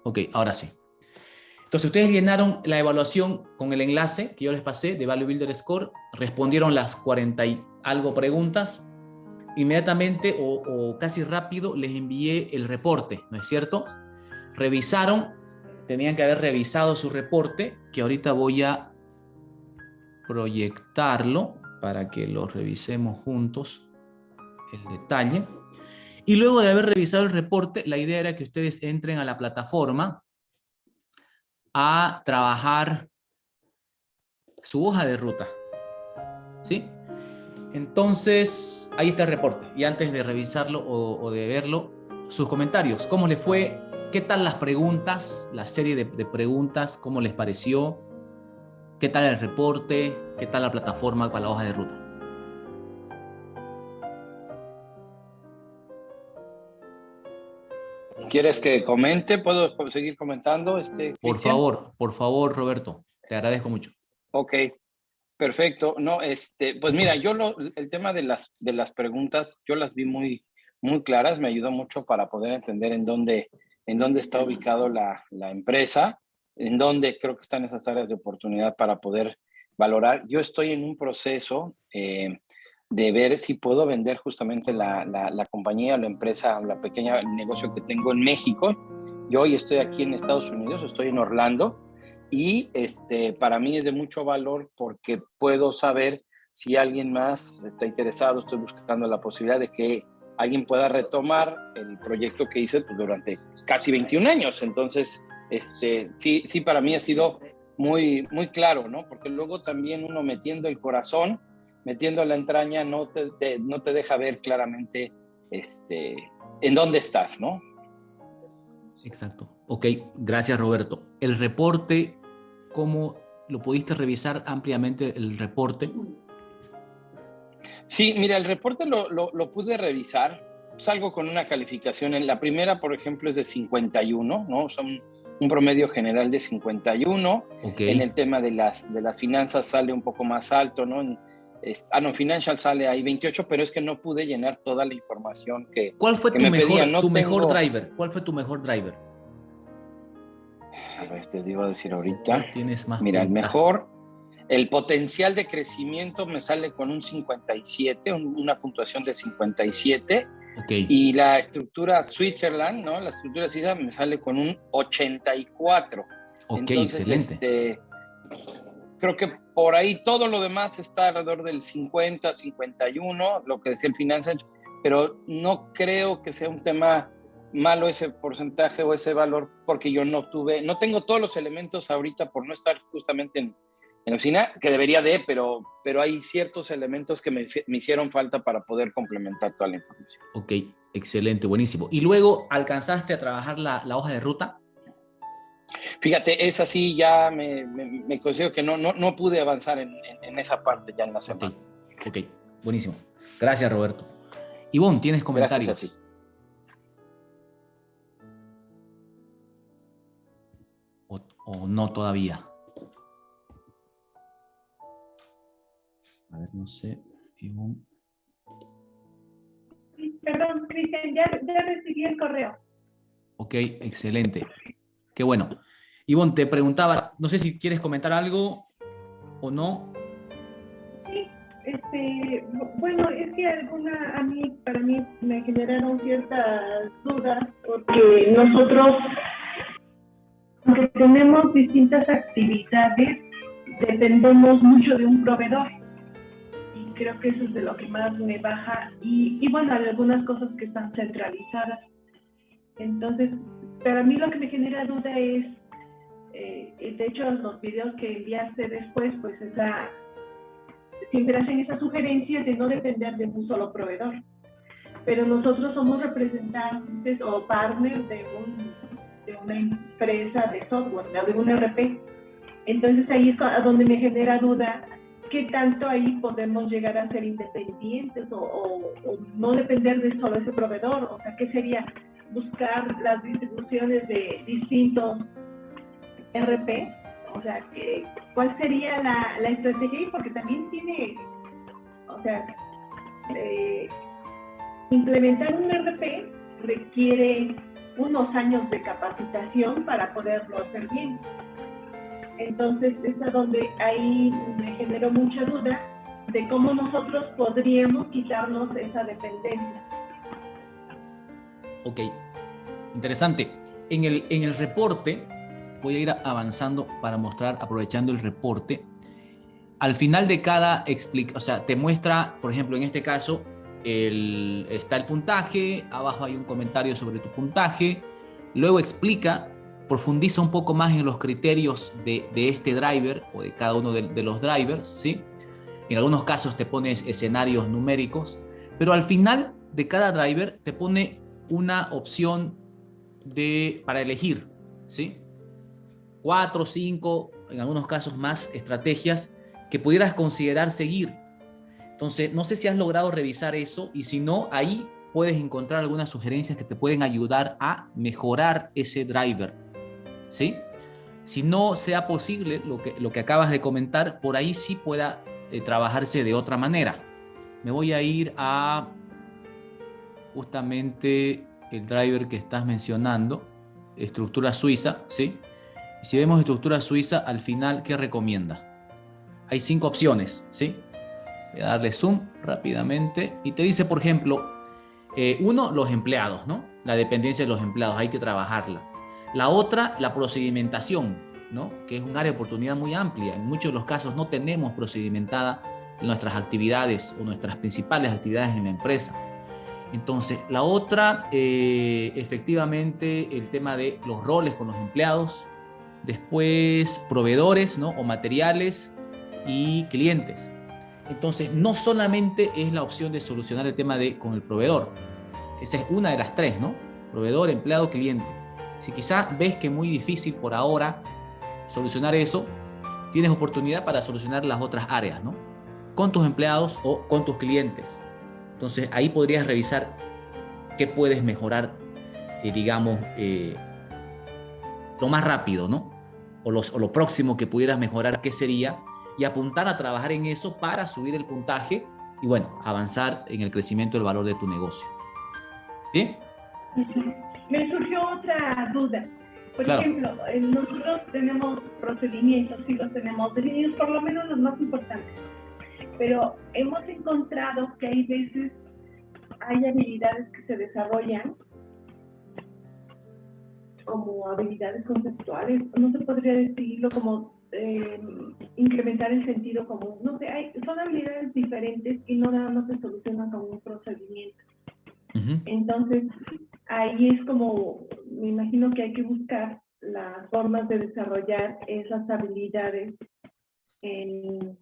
Ok, ahora sí. Entonces, ustedes llenaron la evaluación con el enlace que yo les pasé de Value Builder Score, respondieron las 40 y algo preguntas, inmediatamente o casi rápido les envié el reporte, ¿no es cierto? Revisaron, tenían que haber revisado su reporte, que ahorita voy a proyectarlo para que lo revisemos juntos, el detalle. Y luego de haber revisado el reporte, la idea era que ustedes entren a la plataforma a trabajar su hoja de ruta, ¿sí? Entonces, ahí está el reporte. Y antes de revisarlo o de verlo, sus comentarios. ¿Cómo les fue? ¿Qué tal las preguntas? La serie de preguntas, ¿cómo les pareció? ¿Qué tal el reporte? ¿Qué tal la plataforma para la hoja de ruta? ¿Quieres que comente? ¿Puedo seguir comentando, Cristian? Por favor, Roberto, te agradezco mucho. Ok, perfecto. No, pues mira, el tema de las preguntas, yo las vi muy claras, me ayudó mucho para poder entender en dónde está ubicado la empresa, en dónde creo que están esas áreas de oportunidad para poder valorar. Yo estoy en un proceso de ver si puedo vender justamente la compañía, la empresa, la pequeña negocio que tengo en México. Yo hoy estoy aquí en Estados Unidos, estoy en Orlando. Y para mí es de mucho valor porque puedo saber si alguien más está interesado. Estoy buscando la posibilidad de que alguien pueda retomar el proyecto que hice pues, durante casi 21 años. Entonces, sí, para mí ha sido muy claro, ¿no? Porque luego también uno metiendo el corazón, metiendo la entraña, no te deja ver claramente en dónde estás, ¿no? Exacto. Ok, gracias, Roberto. El reporte, ¿cómo lo pudiste revisar ampliamente el reporte? Sí, mira, el reporte lo pude revisar. Salgo con una calificación. En la primera, por ejemplo, es de 51, ¿no? Son un promedio general de 51. Ok. En el tema de las finanzas sale un poco más alto, ¿no? No, Financial sale ahí 28, pero es que no pude llenar toda la información ¿Cuál fue que me pedían. tu No mejor tengo... driver? ¿Cuál fue tu mejor driver? A ver, te digo a decir ahorita. Tienes más Mira, puntaje. el potencial de crecimiento me sale con un 57, una puntuación de 57. Ok. Y la estructura Switzerland, ¿no? La estructura SIDA me sale con un 84. Ok, Entonces, excelente. creo que por ahí todo lo demás está alrededor del 50, 51, lo que decía el Financial, pero no creo que sea un tema malo ese porcentaje o ese valor, porque yo no tengo todos los elementos ahorita por no estar justamente en la oficina, que debería pero hay ciertos elementos que me hicieron falta para poder complementar toda la información. Ok, excelente, buenísimo. ¿Y luego alcanzaste a trabajar la hoja de ruta? Fíjate, es así, ya me considero que no pude avanzar en esa parte ya en la semana. Ok, buenísimo. Gracias, Roberto. Ivonne, ¿tienes Gracias a ti. comentarios? ¿O no todavía? A ver, no sé. Ivonne. Perdón, Cristian, ya recibí el correo. Ok, excelente. Qué bueno. Ivonne, te preguntaba, no sé si quieres comentar algo o no. Sí, bueno, es que para mí me generaron ciertas dudas, porque nosotros, aunque tenemos distintas actividades, dependemos mucho de un proveedor. Y creo que eso es de lo que más me baja. Y bueno, hay algunas cosas que están centralizadas. Entonces, para mí lo que me genera duda es, de hecho, los videos que enviaste después, pues siempre hacen esa sugerencia de no depender de un solo proveedor. Pero nosotros somos representantes o partners de una empresa de software, de un ERP. Entonces ahí es a donde me genera duda, ¿qué tanto ahí podemos llegar a ser independientes o no depender de solo ese proveedor? O sea, ¿qué sería? Buscar las distribuciones de distintos ERP. O sea, ¿cuál sería la estrategia? Porque también tiene, o sea, implementar un ERP requiere unos años de capacitación para poderlo hacer bien. Entonces es a donde ahí me generó mucha duda de cómo nosotros podríamos quitarnos esa dependencia. Ok, interesante. En el reporte, voy a ir avanzando para mostrar, aprovechando el reporte. Al final de cada o sea, te muestra, por ejemplo, en este caso, está el puntaje, abajo hay un comentario sobre tu puntaje, luego explica, profundiza un poco más en los criterios de este driver o de cada uno de los drivers, ¿sí? En algunos casos te pones escenarios numéricos, pero al final de cada driver te pone una opción para elegir, ¿sí? 4, 5, en algunos casos más estrategias que pudieras considerar seguir. Entonces, no sé si has logrado revisar eso y si no, ahí puedes encontrar algunas sugerencias que te pueden ayudar a mejorar ese driver, ¿sí? Si no sea posible lo que acabas de comentar, por ahí sí pueda trabajarse de otra manera. Me voy a ir a justamente el driver que estás mencionando, estructura suiza, ¿sí? Y si vemos estructura suiza, al final, ¿qué recomienda? Hay 5 opciones, ¿sí? Voy a darle zoom rápidamente y te dice, por ejemplo, uno, los empleados, ¿no? La dependencia de los empleados, hay que trabajarla. La otra, la procedimentación, ¿no? Que es un área de oportunidad muy amplia. En muchos de los casos no tenemos procedimentada nuestras actividades o nuestras principales actividades en la empresa. Entonces, la otra, efectivamente, el tema de los roles con los empleados, después proveedores, ¿no? O materiales y clientes. Entonces, no solamente es la opción de solucionar el tema con el proveedor. Esa es una de las 3, ¿no? Proveedor, empleado, cliente. Si quizá ves que es muy difícil por ahora solucionar eso, tienes oportunidad para solucionar las otras áreas, ¿no? Con tus empleados o con tus clientes. Entonces, ahí podrías revisar qué puedes mejorar, digamos, lo más rápido, ¿no? O lo próximo que pudieras mejorar, ¿qué sería? Y apuntar a trabajar en eso para subir el puntaje y, bueno, avanzar en el crecimiento del valor de tu negocio. ¿Sí? Me surgió otra duda. Por Claro. ejemplo, nosotros tenemos procedimientos, sí los tenemos definidos, por lo menos los más importantes. Pero hemos encontrado que hay veces, hay habilidades que se desarrollan como habilidades conceptuales, no se podría decirlo como incrementar el sentido común. No sé, son habilidades diferentes y no nada más se solucionan con un procedimiento. Entonces, ahí es como, me imagino que hay que buscar las formas de desarrollar esas habilidades en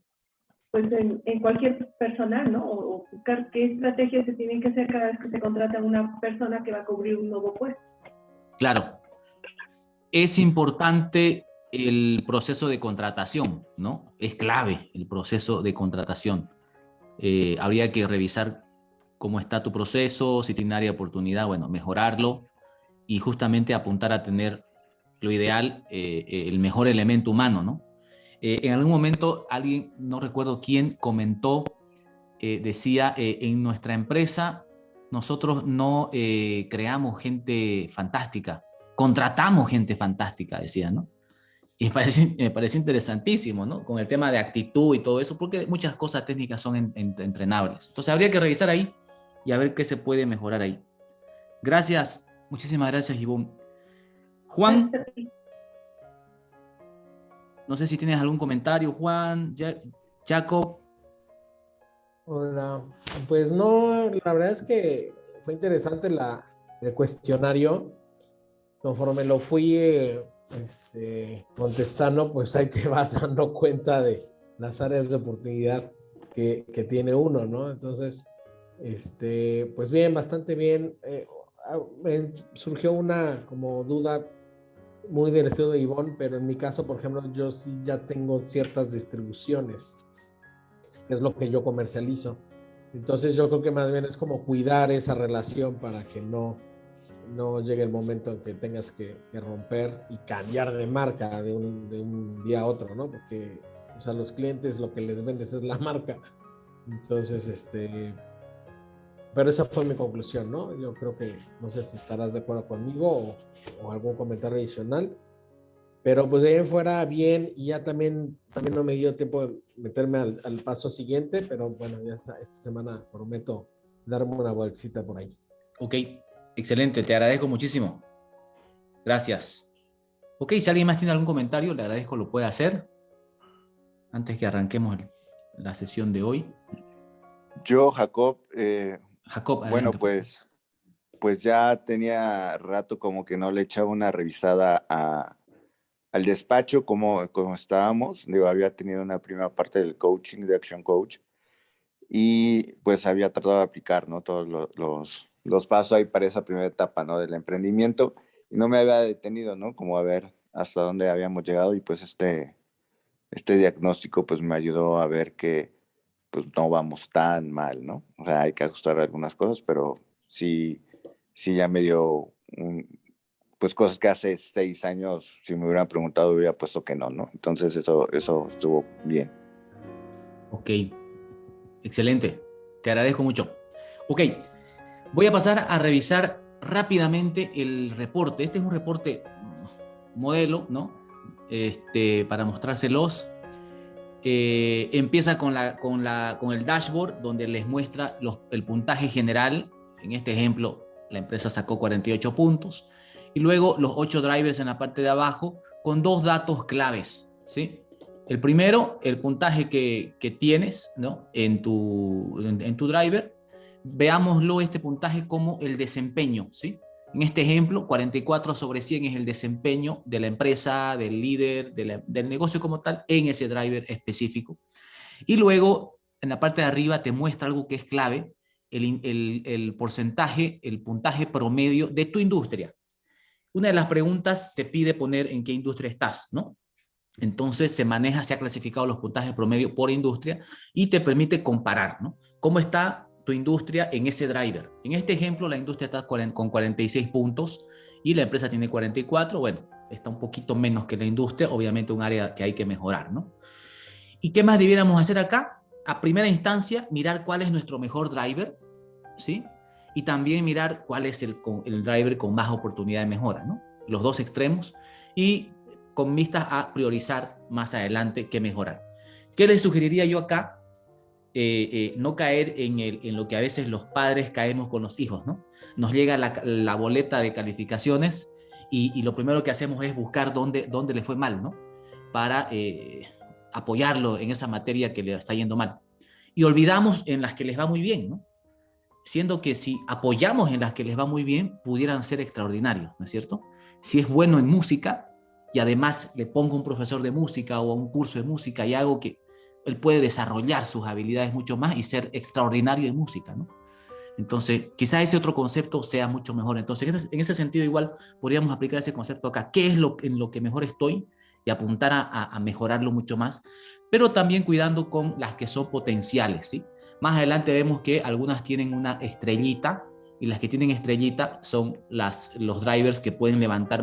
cualquier personal, ¿no? O buscar qué estrategias se tienen que hacer cada vez que se contrata a una persona que va a cubrir un nuevo puesto. Claro. Es importante el proceso de contratación, ¿no? Es clave el proceso de contratación. Habría que revisar cómo está tu proceso, si tiene área de oportunidad, bueno, mejorarlo y justamente apuntar a tener lo ideal, el mejor elemento humano, ¿no? En algún momento alguien, no recuerdo quién, comentó, decía, en nuestra empresa nosotros no creamos gente fantástica, contratamos gente fantástica, decía, ¿no? Y me parece interesantísimo, ¿no? Con el tema de actitud y todo eso, porque muchas cosas técnicas son entrenables. Entonces habría que revisar ahí y a ver qué se puede mejorar ahí. Gracias, muchísimas gracias, Ivonne. Juan, no sé si tienes algún comentario, Juan, Jacob. Hola, pues no, la verdad es que fue interesante el cuestionario. Conforme lo fui contestando, pues ahí te vas dando cuenta de las áreas de oportunidad que tiene uno, ¿no? Entonces, pues bien, bastante bien. Me surgió una como duda muy del estilo de Ivonne, pero en mi caso, por ejemplo, yo sí ya tengo ciertas distribuciones, que es lo que yo comercializo. Entonces yo creo que más bien es como cuidar esa relación para que no llegue el momento en que tengas que romper y cambiar de marca de un día a otro, ¿no? Porque, o sea, los clientes lo que les vendes es la marca. Entonces, pero esa fue mi conclusión, ¿no? Yo creo que, no sé si estarás de acuerdo conmigo o algún comentario adicional, pero pues de ahí en fuera bien, y ya también no me dio tiempo de meterme al paso siguiente, pero bueno, ya esta semana prometo darme una vueltita por ahí. Ok, excelente, te agradezco muchísimo. Gracias. Ok, si alguien más tiene algún comentario, le agradezco, lo puede hacer antes que arranquemos la sesión de hoy. Yo, Jacob, Jacob, bueno, adelante. pues ya tenía rato como que no le echaba una revisada al despacho como estábamos. Digo, había tenido una primera parte del coaching, de Action Coach, y pues había tratado de aplicar, ¿no? Todos los pasos ahí para esa primera etapa, ¿no? Del emprendimiento, y no me había detenido, ¿no? Como a ver hasta dónde habíamos llegado, y pues este diagnóstico pues me ayudó a ver que pues no vamos tan mal, ¿no? O sea, hay que ajustar algunas cosas, pero sí ya me dio pues cosas que hace 6 años, si me hubieran preguntado, hubiera puesto que no, ¿no? Entonces eso estuvo bien. Ok, excelente, te agradezco mucho. Ok, voy a pasar a revisar rápidamente el reporte. Este es un reporte modelo, ¿no? Para mostrárselos. Empieza con el dashboard, donde les muestra el puntaje general. En este ejemplo, la empresa sacó 48 puntos. Y luego los 8 drivers en la parte de abajo, con 2 datos claves, ¿sí? El primero, el puntaje que tienes, ¿no? en tu driver. Veámoslo, este puntaje, como el desempeño, ¿sí? En este ejemplo, 44 sobre 100 es el desempeño de la empresa, del líder, del negocio como tal, en ese driver específico. Y luego, en la parte de arriba, te muestra algo que es clave, el porcentaje, el puntaje promedio de tu industria. Una de las preguntas te pide poner en qué industria estás, ¿no? Entonces se ha clasificado los puntajes promedio por industria y te permite comparar, ¿no? ¿Cómo está tu industria en ese driver? En este ejemplo, la industria está con 46 puntos y la empresa tiene 44. Bueno, está un poquito menos que la industria, obviamente un área que hay que mejorar, ¿no? ¿Y qué más debiéramos hacer acá? A primera instancia, mirar cuál es nuestro mejor driver, ¿sí? Y también mirar cuál es el driver con más oportunidad de mejora, ¿no? Los dos extremos, y con vistas a priorizar más adelante qué mejorar. ¿Qué les sugeriría yo acá? No caer en lo que a veces los padres caemos con los hijos, ¿no? Nos llega la boleta de calificaciones y lo primero que hacemos es buscar dónde le fue mal, ¿no? Para apoyarlo en esa materia que le está yendo mal. Y olvidamos en las que les va muy bien, ¿no? Siendo que si apoyamos en las que les va muy bien, pudieran ser extraordinarios, ¿no es cierto? Si es bueno en música y además le pongo un profesor de música o un curso de música y hago que él puede desarrollar sus habilidades mucho más y ser extraordinario en música, ¿no? Entonces, quizá ese otro concepto sea mucho mejor. Entonces, en ese sentido, igual podríamos aplicar ese concepto acá. ¿Qué es en lo que mejor estoy? Y apuntar a mejorarlo mucho más, pero también cuidando con las que son potenciales, ¿sí? Más adelante vemos que algunas tienen una estrellita, y las que tienen estrellita son los drivers que pueden levantar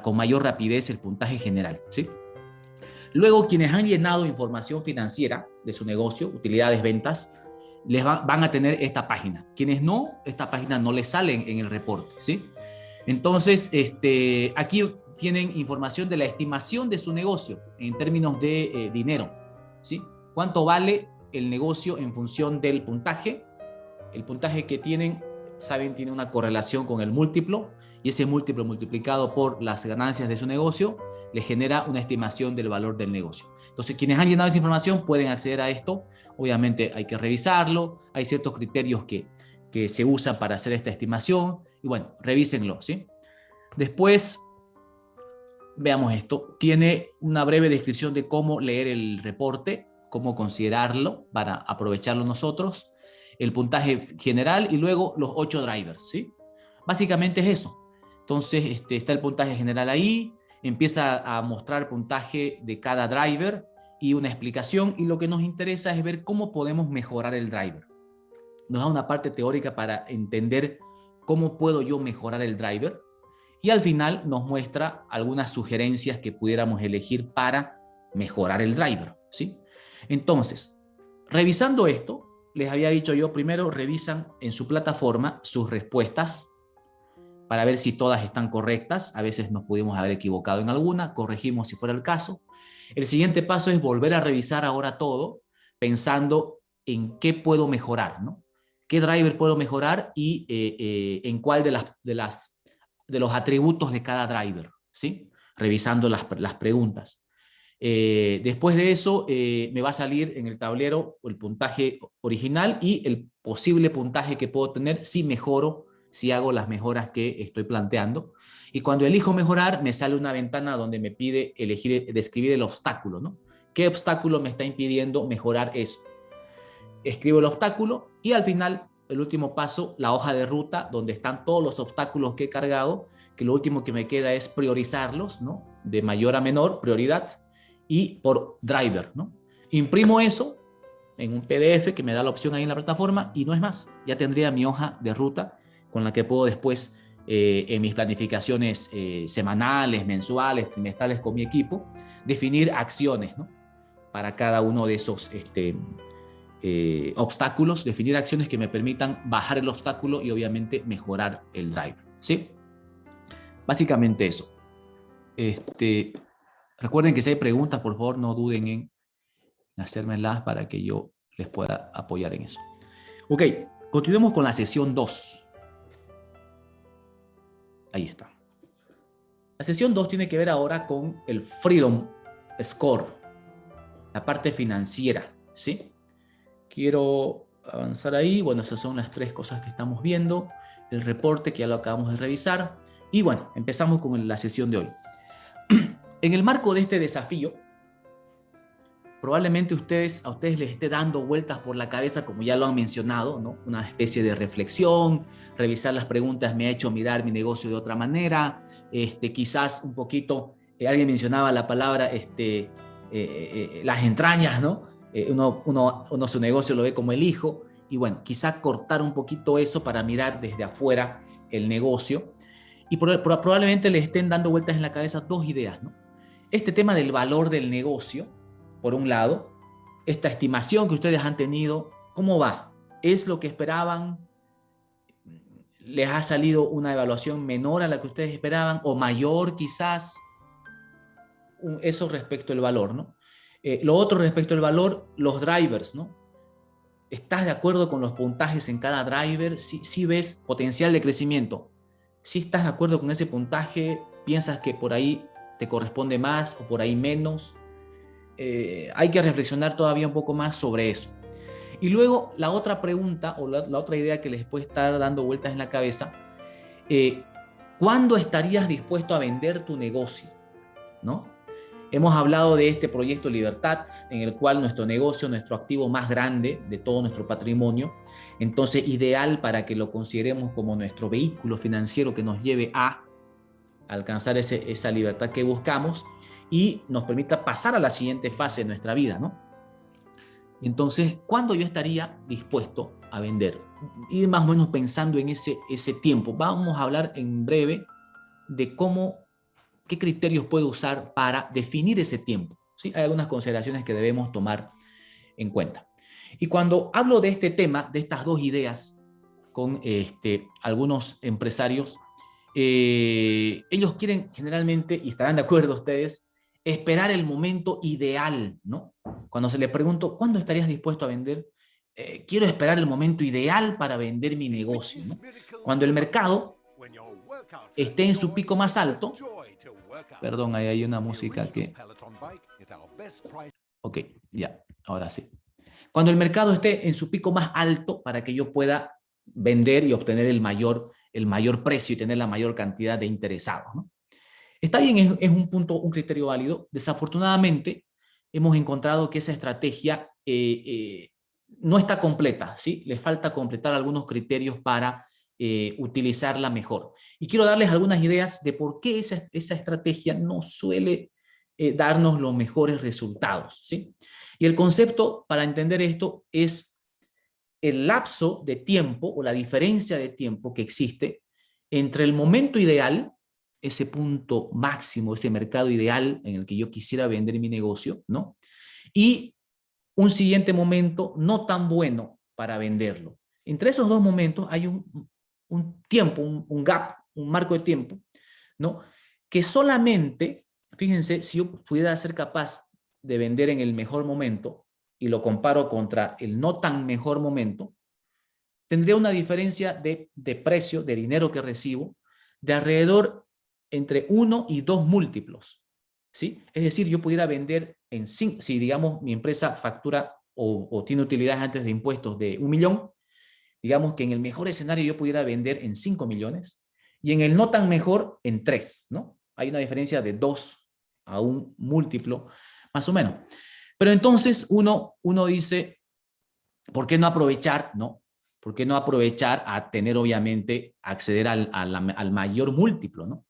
con mayor rapidez el puntaje general, ¿sí? Luego, quienes han llenado información financiera de su negocio, utilidades, ventas, van a tener esta página. Quienes no, esta página no les sale en el reporte, ¿sí? Entonces, aquí tienen información de la estimación de su negocio en términos de dinero, ¿sí? ¿Cuánto vale el negocio en función del puntaje? El puntaje que tienen, saben, tiene una correlación con el múltiplo, y ese múltiplo multiplicado por las ganancias de su negocio les genera una estimación del valor del negocio. Entonces, quienes han llenado esa información pueden acceder a esto. Obviamente hay que revisarlo, hay ciertos criterios que se usan para hacer esta estimación, y bueno, revísenlo, ¿sí? Después, veamos esto. Tiene una breve descripción de cómo leer el reporte, cómo considerarlo para aprovecharlo nosotros, el puntaje general y luego los 8 drivers, ¿sí? Básicamente es eso. Entonces, está el puntaje general ahí, empieza a mostrar puntaje de cada driver y una explicación, y lo que nos interesa es ver cómo podemos mejorar el driver. Nos da una parte teórica para entender cómo puedo yo mejorar el driver, y al final nos muestra algunas sugerencias que pudiéramos elegir para mejorar el driver, ¿sí? Entonces, revisando esto, les había dicho yo, primero revisan en su plataforma sus respuestas para ver si todas están correctas. A veces nos pudimos haber equivocado en alguna, corregimos si fuera el caso. El siguiente paso es volver a revisar ahora todo, pensando en qué puedo mejorar, ¿no? ¿Qué driver puedo mejorar y en cuál de los atributos de cada driver, ¿sí? Revisando las preguntas. Después de eso, me va a salir en el tablero el puntaje original y el posible puntaje que puedo tener si mejoro, si hago las mejoras que estoy planteando. Y cuando elijo mejorar, me sale una ventana donde me pide describir el obstáculo, ¿no? ¿Qué obstáculo me está impidiendo mejorar eso? Escribo el obstáculo y al final, el último paso, la hoja de ruta, donde están todos los obstáculos que he cargado, que lo último que me queda es priorizarlos, ¿no? De mayor a menor, prioridad, y por driver, ¿no? Imprimo eso en un PDF que me da la opción ahí en la plataforma y no es más. Ya tendría mi hoja de ruta con la que puedo después, en mis planificaciones semanales, mensuales, trimestrales con mi equipo, definir acciones, ¿no? Para cada uno de esos obstáculos, definir acciones que me permitan bajar el obstáculo y obviamente mejorar el driver, ¿sí? Básicamente eso. Recuerden que si hay preguntas, por favor, no duden en hacérmelas para que yo les pueda apoyar en eso. Ok, continuemos con la sesión 2. Ahí está. La sesión 2 tiene que ver ahora con el Freedom Score, la parte financiera, ¿sí? Quiero avanzar ahí. Bueno, esas son las 3 cosas que estamos viendo. El reporte que ya lo acabamos de revisar. Y bueno, empezamos con la sesión de hoy. En el marco de este desafío, probablemente a ustedes les esté dando vueltas por la cabeza, como ya lo han mencionado, ¿no? Una especie de reflexión, revisar las preguntas me ha hecho mirar mi negocio de otra manera, quizás un poquito, alguien mencionaba la palabra, las entrañas, ¿no? Uno su negocio lo ve como el hijo, y bueno, quizás cortar un poquito eso para mirar desde afuera el negocio, y probablemente les estén dando vueltas en la cabeza 2 ideas, ¿no? Este tema del valor del negocio, por un lado, esta estimación que ustedes han tenido, ¿cómo va? ¿Es lo que esperaban? ¿Les ha salido una evaluación menor a la que ustedes esperaban o mayor quizás? Eso respecto al valor, ¿no? Lo otro respecto al valor, los drivers, ¿no? ¿Estás de acuerdo con los puntajes en cada driver? ¿Sí ves potencial de crecimiento? ¿Sí estás de acuerdo con ese puntaje? ¿Piensas que por ahí te corresponde más o por ahí menos? Hay que reflexionar todavía un poco más sobre eso. Y luego la otra pregunta o la otra idea que les puede estar dando vueltas en la cabeza, ¿cuándo estarías dispuesto a vender tu negocio? ¿No? Hemos hablado de este proyecto Libertad, en el cual nuestro negocio, nuestro activo más grande de todo nuestro patrimonio, entonces ideal para que lo consideremos como nuestro vehículo financiero que nos lleve a alcanzar esa libertad que buscamos y nos permita pasar a la siguiente fase de nuestra vida, ¿no? Entonces, ¿cuándo yo estaría dispuesto a vender? Ir más o menos pensando en ese tiempo. Vamos a hablar en breve de qué criterios puedo usar para definir ese tiempo, ¿sí? Hay algunas consideraciones que debemos tomar en cuenta. Y cuando hablo de este tema, de estas 2 ideas con algunos empresarios, ellos quieren generalmente, y estarán de acuerdo ustedes, esperar el momento ideal, ¿no? Cuando se les pregunto, ¿cuándo estarías dispuesto a vender? Quiero esperar el momento ideal para vender mi negocio, ¿no? Cuando el mercado esté en su pico más alto. Perdón, ahí hay una música que... Ok, ya, ahora sí. Cuando el mercado esté en su pico más alto para que yo pueda vender y obtener el mayor precio y tener la mayor cantidad de interesados, ¿no? Está bien, es un criterio válido. Desafortunadamente, hemos encontrado que esa estrategia no está completa, ¿sí? Le falta completar algunos criterios para utilizarla mejor. Y quiero darles algunas ideas de por qué esa estrategia no suele darnos los mejores resultados, ¿sí? Y el concepto para entender esto es el lapso de tiempo o la diferencia de tiempo que existe entre el momento ideal, ese punto máximo, ese mercado ideal en el que yo quisiera vender mi negocio, ¿no? Y un siguiente momento no tan bueno para venderlo. Entre esos dos momentos hay un tiempo, un gap, un marco de tiempo, ¿no? Que solamente, fíjense, si yo pudiera ser capaz de vender en el mejor momento y lo comparo contra el no tan mejor momento, tendría una diferencia de precio, de dinero que recibo, de alrededor entre 1 y 2 múltiplos, ¿sí? Es decir, yo pudiera vender en 5, si digamos mi empresa factura o tiene utilidades antes de impuestos de 1 millón, digamos que en el mejor escenario yo pudiera vender en 5 millones y en el no tan mejor en 3, ¿no? Hay una diferencia de 2 a 1 múltiplo, más o menos. Pero entonces uno dice, ¿por qué no aprovechar, no? ¿Por qué no aprovechar a tener, obviamente, acceder al mayor múltiplo, ¿no?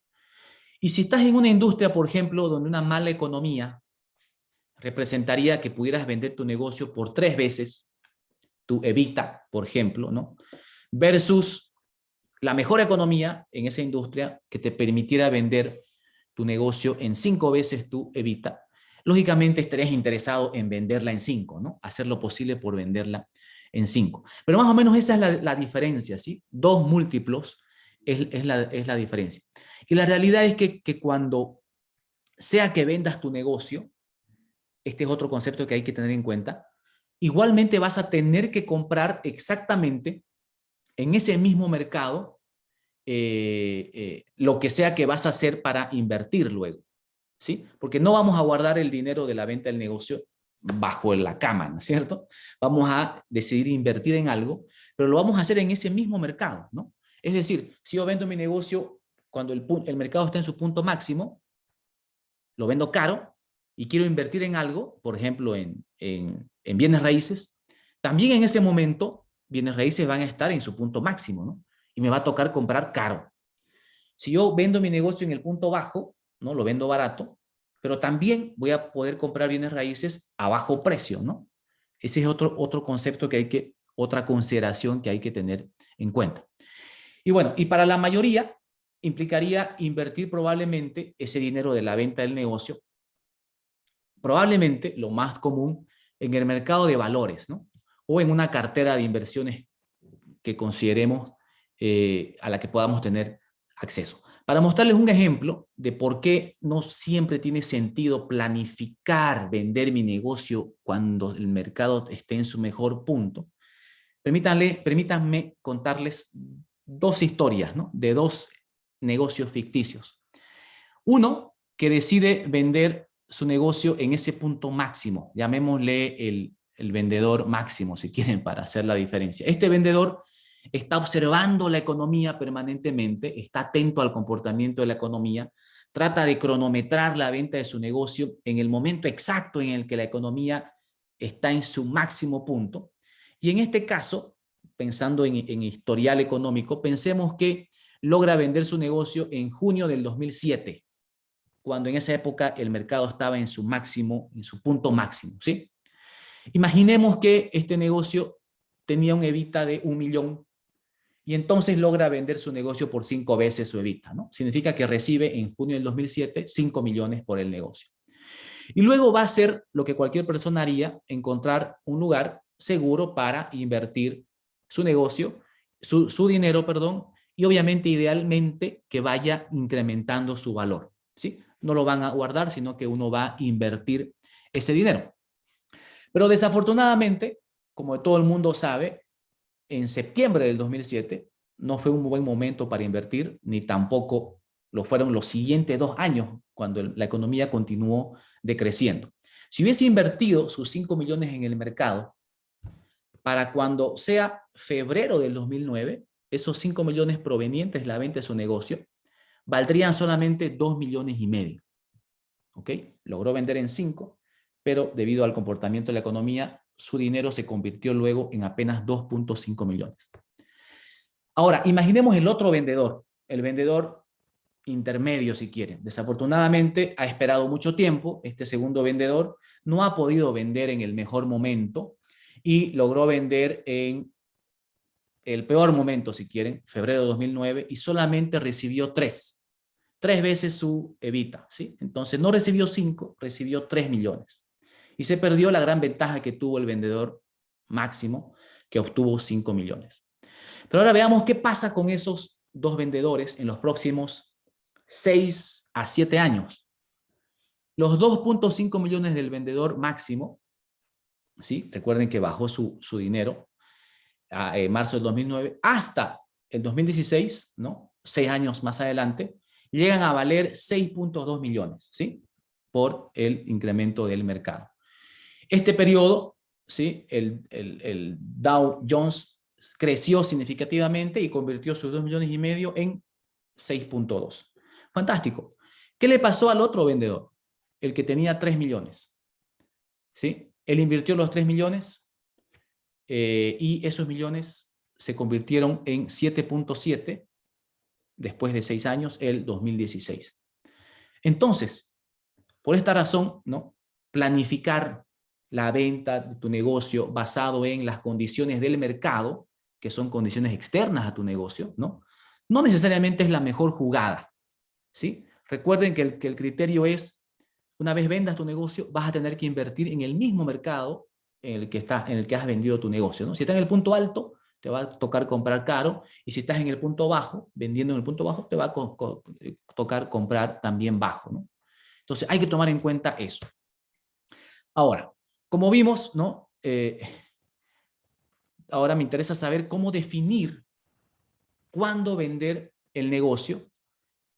Y si estás en una industria, por ejemplo, donde una mala economía representaría que pudieras vender tu negocio por 3 veces tu EBITDA, por ejemplo, ¿no? Versus la mejor economía en esa industria que te permitiera vender tu negocio en 5 veces tu EBITDA, lógicamente estarías interesado en venderla en 5, ¿no? Hacer lo posible por venderla en 5. Pero más o menos esa es la diferencia, ¿sí? 2 múltiplos es la diferencia. Y la realidad es que cuando sea que vendas tu negocio, este es otro concepto que hay que tener en cuenta, igualmente vas a tener que comprar exactamente en ese mismo mercado lo que sea que vas a hacer para invertir luego, ¿sí? Porque no vamos a guardar el dinero de la venta del negocio bajo la cama, ¿no es cierto? Vamos a decidir invertir en algo, pero lo vamos a hacer en ese mismo mercado, ¿no? Es decir, si yo vendo mi negocio cuando el mercado está en su punto máximo, lo vendo caro y quiero invertir en algo, por ejemplo, en bienes raíces, también en ese momento bienes raíces van a estar en su punto máximo, ¿no? Y me va a tocar comprar caro. Si yo vendo mi negocio en el punto bajo, ¿no? Lo vendo barato, pero también voy a poder comprar bienes raíces a bajo precio, ¿no? Ese es otro concepto otra consideración que hay que tener en cuenta. Y bueno, y para la mayoría implicaría invertir probablemente ese dinero de la venta del negocio, probablemente lo más común en el mercado de valores, ¿no? O en una cartera de inversiones que consideremos a la que podamos tener acceso. Para mostrarles un ejemplo de por qué no siempre tiene sentido planificar vender mi negocio cuando el mercado esté en su mejor punto, permítanme contarles 2 historias, ¿no? De 2 negocios ficticios. Uno que decide vender su negocio en ese punto máximo, llamémosle el vendedor máximo, si quieren, para hacer la diferencia. Este vendedor está observando la economía permanentemente, está atento al comportamiento de la economía, trata de cronometrar la venta de su negocio en el momento exacto en el que la economía está en su máximo punto. Y en este caso, pensando en historial económico, pensemos que logra vender su negocio en junio del 2007, cuando en esa época el mercado estaba en su máximo, en su punto máximo, ¿sí? Imaginemos que este negocio tenía un EBITDA de 1 millón y entonces logra vender su negocio por 5 veces su EBITDA, ¿no? Significa que recibe en junio del 2007 5 millones por el negocio. Y luego va a hacer lo que cualquier persona haría, encontrar un lugar seguro para invertir su negocio, su dinero, perdón, y obviamente idealmente que vaya incrementando su valor, ¿sí? No lo van a guardar, sino que uno va a invertir ese dinero. Pero desafortunadamente, como todo el mundo sabe, en septiembre del 2007 no fue un buen momento para invertir, ni tampoco lo fueron los siguientes 2 años, cuando la economía continuó decreciendo. Si hubiese invertido sus 5 millones en el mercado, para cuando sea febrero del 2009, esos 5 millones provenientes de la venta de su negocio, valdrían solamente 2 millones y medio. ¿Ok? Logró vender en 5, pero debido al comportamiento de la economía, su dinero se convirtió luego en apenas 2.5 millones. Ahora, imaginemos el otro vendedor, el vendedor intermedio si quieren. Desafortunadamente ha esperado mucho tiempo, este segundo vendedor no ha podido vender en el mejor momento y logró vender en el peor momento si quieren, febrero de 2009, y solamente recibió 3 veces su EBITDA, ¿sí? Entonces no recibió 5, recibió 3 millones. Y se perdió la gran ventaja que tuvo el vendedor máximo, que obtuvo 5 millones. Pero ahora veamos qué pasa con esos dos vendedores en los próximos 6 a 7 años. Los 2.5 millones del vendedor máximo, ¿sí? Recuerden que bajó su dinero en marzo del 2009 hasta el 2016, ¿no? 6 años más adelante, llegan a valer 6.2 millones, ¿sí? Por el incremento del mercado. Este periodo, ¿sí? El Dow Jones creció significativamente y convirtió sus 2 millones y medio en 6.2. Fantástico. ¿Qué le pasó al otro vendedor? El que tenía 3 millones. ¿Sí? Él invirtió los 3 millones y esos millones se convirtieron en 7.7 después de 6 años, el 2016. Entonces, por esta razón, ¿no? Planificar la venta de tu negocio basado en las condiciones del mercado, que son condiciones externas a tu negocio, ¿no? No necesariamente es la mejor jugada, ¿sí? Recuerden que el criterio es, una vez vendas tu negocio, vas a tener que invertir en el mismo mercado en el que has vendido tu negocio, ¿no? Si estás en el punto alto, te va a tocar comprar caro, y si estás en el punto bajo, vendiendo en el punto bajo, te va a tocar comprar también bajo, ¿no? Entonces hay que tomar en cuenta eso. Ahora, como vimos, ¿no? Ahora me interesa saber cómo definir cuándo vender el negocio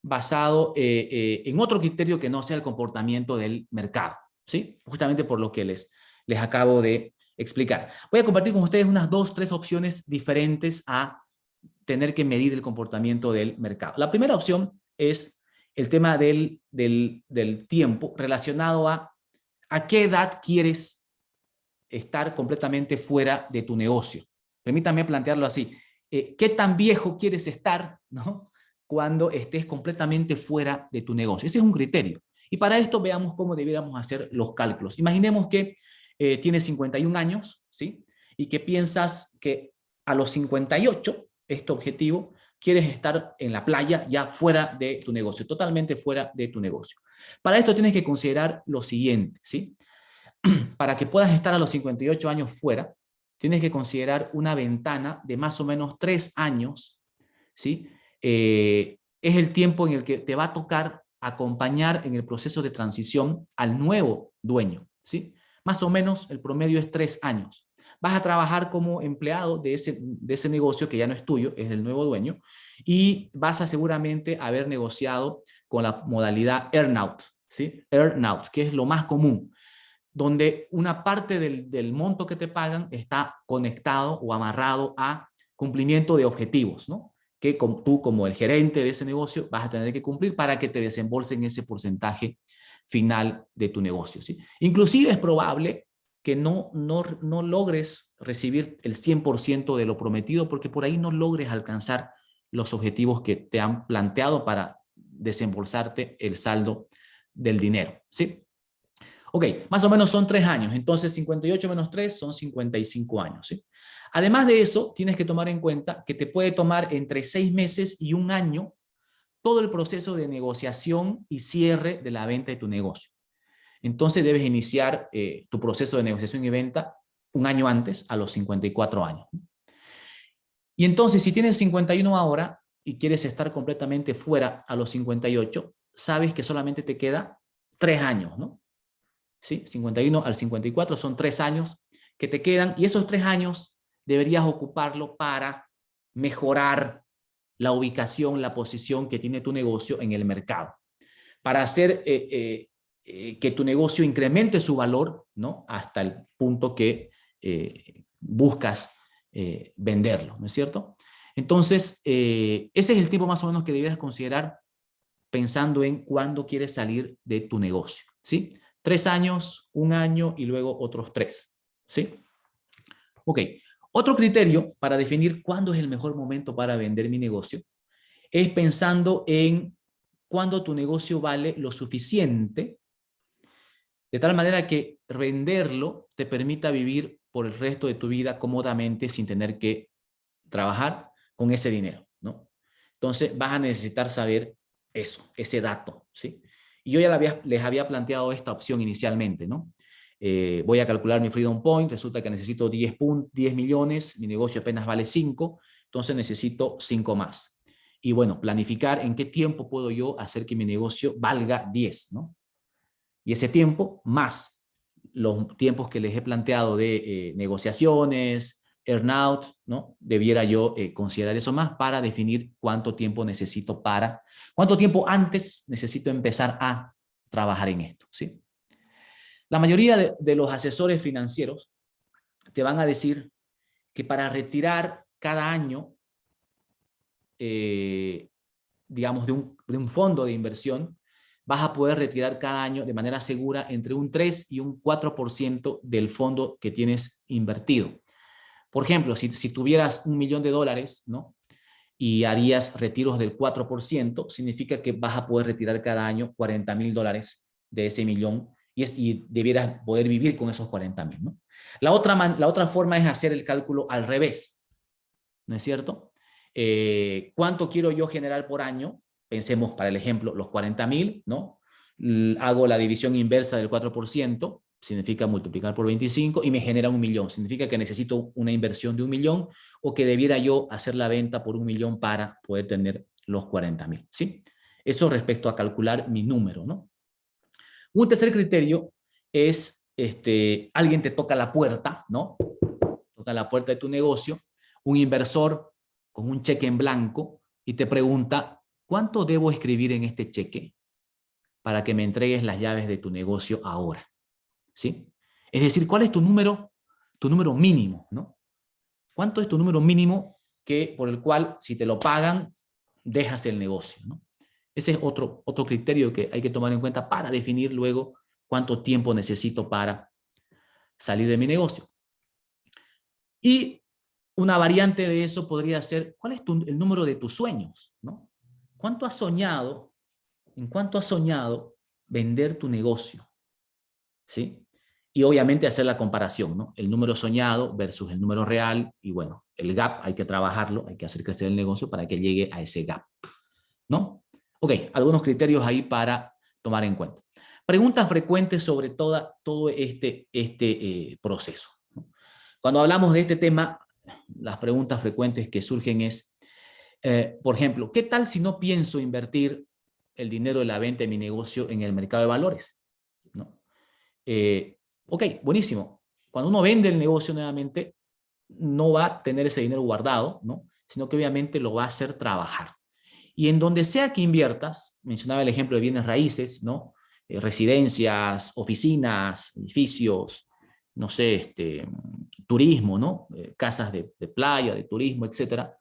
basado en otro criterio que no sea el comportamiento del mercado, ¿sí? Justamente por lo que les acabo de explicar. Voy a compartir con ustedes unas 2, 3 opciones diferentes a tener que medir el comportamiento del mercado. La primera opción es el tema del tiempo relacionado a qué edad quieres estar completamente fuera de tu negocio. Permítame plantearlo así. ¿Qué tan viejo quieres estar, ¿no? Cuando estés completamente fuera de tu negocio? Ese es un criterio. Y para esto veamos cómo debiéramos hacer los cálculos. Imaginemos que tienes 51 años, ¿sí? Y que piensas que a los 58, este objetivo, quieres estar en la playa ya fuera de tu negocio, totalmente fuera de tu negocio. Para esto tienes que considerar lo siguiente, ¿sí? Para que puedas estar a los 58 años fuera, tienes que considerar una ventana de más o menos 3 años, ¿sí? Es el tiempo en el que te va a tocar acompañar en el proceso de transición al nuevo dueño, ¿sí? Más o menos el promedio es 3 años. Vas a trabajar como empleado de ese negocio que ya no es tuyo, es del nuevo dueño, y vas a seguramente haber negociado con la modalidad earn-out, ¿sí? Earn-out, que es lo más común, donde una parte del monto que te pagan está conectado o amarrado a cumplimiento de objetivos, ¿no? Que tú como el gerente de ese negocio vas a tener que cumplir para que te desembolsen ese porcentaje final de tu negocio, ¿sí? Inclusive es probable que no logres recibir el 100% de lo prometido, porque por ahí no logres alcanzar los objetivos que te han planteado para desembolsarte el saldo del dinero, ¿sí? Ok, más o menos son 3 años, entonces 58 menos 3 son 55 años, ¿sí? Además de eso, tienes que tomar en cuenta que te puede tomar entre 6 meses y 1 año todo el proceso de negociación y cierre de la venta de tu negocio. Entonces debes iniciar tu proceso de negociación y venta 1 año antes, a los 54 años. Y entonces, si tienes 51 ahora y quieres estar completamente fuera a los 58, sabes que solamente te queda 3 años, ¿no? ¿Sí? 51 al 54 son 3 años que te quedan, y esos 3 años deberías ocuparlo para mejorar la ubicación, la posición que tiene tu negocio en el mercado, para hacer que tu negocio incremente su valor, ¿no? Hasta el punto que buscas venderlo, ¿no es cierto? Entonces, ese es el tiempo más o menos que deberías considerar pensando en cuándo quieres salir de tu negocio, ¿sí? 3 años, 1 año y luego otros 3, ¿sí? Ok, otro criterio para definir cuándo es el mejor momento para vender mi negocio es pensando en cuándo tu negocio vale lo suficiente, de tal manera que venderlo te permita vivir por el resto de tu vida cómodamente sin tener que trabajar con ese dinero, ¿no? Entonces vas a necesitar saber eso, ese dato, ¿sí? Y yo ya les había planteado esta opción inicialmente, ¿no? voy a calcular mi Freedom Point, resulta que necesito 10 millones, mi negocio apenas vale 5, entonces necesito 5 más. Y bueno, planificar en qué tiempo puedo yo hacer que mi negocio valga 10, ¿no? Y ese tiempo más los tiempos que les he planteado de negociaciones, earnout, ¿no? Debiera yo considerar eso más para definir cuánto tiempo necesito cuánto tiempo antes necesito empezar a trabajar en esto, ¿sí? La mayoría de los asesores financieros te van a decir que para retirar cada año, digamos, de un fondo de inversión, vas a poder retirar cada año de manera segura entre un 3 y un 4% del fondo que tienes invertido. Por ejemplo, si tuvieras $1 millón, ¿no? Y harías retiros del 4%, significa que vas a poder retirar cada año $40,000 de ese millón y debieras poder vivir con esos 40,000, ¿no? La otra forma es hacer el cálculo al revés, ¿no es cierto? ¿Cuánto quiero yo generar por año? Pensemos para el ejemplo los 40,000, ¿no? Hago la división inversa del 4%, significa multiplicar por 25 y me genera 1 millón. Significa que necesito una inversión de 1 millón o que debiera yo hacer la venta por 1 millón para poder tener los 40,000, ¿sí? Eso respecto a calcular mi número, ¿no? Un tercer criterio es, alguien te toca la puerta, ¿no? Toca la puerta de tu negocio, un inversor con un cheque en blanco y te pregunta, ¿cuánto debo escribir en este cheque para que me entregues las llaves de tu negocio ahora? ¿Sí? Es decir, ¿cuál es tu número mínimo, ¿no? ¿Cuánto es tu número mínimo por el cual, si te lo pagan, dejas el negocio, ¿no? Ese es otro criterio que hay que tomar en cuenta para definir luego cuánto tiempo necesito para salir de mi negocio. Y una variante de eso podría ser, ¿cuál es el número de tus sueños, ¿no? ¿En cuánto has soñado vender tu negocio? ¿Sí? Y obviamente hacer la comparación, ¿no? El número soñado versus el número real, y bueno, el gap hay que trabajarlo, hay que hacer crecer el negocio para que llegue a ese gap, ¿no? Ok, algunos criterios ahí para tomar en cuenta. Preguntas frecuentes sobre todo este proceso, ¿no? Cuando hablamos de este tema, las preguntas frecuentes que surgen es, por ejemplo, ¿qué tal si no pienso invertir el dinero de la venta de mi negocio en el mercado de valores, ¿no? Ok, buenísimo. Cuando uno vende el negocio nuevamente, no va a tener ese dinero guardado, ¿no? Sino que obviamente lo va a hacer trabajar. Y en donde sea que inviertas, mencionaba el ejemplo de bienes raíces, ¿no? Residencias, oficinas, edificios, no sé, turismo, ¿no? Casas de playa, de turismo, etcétera.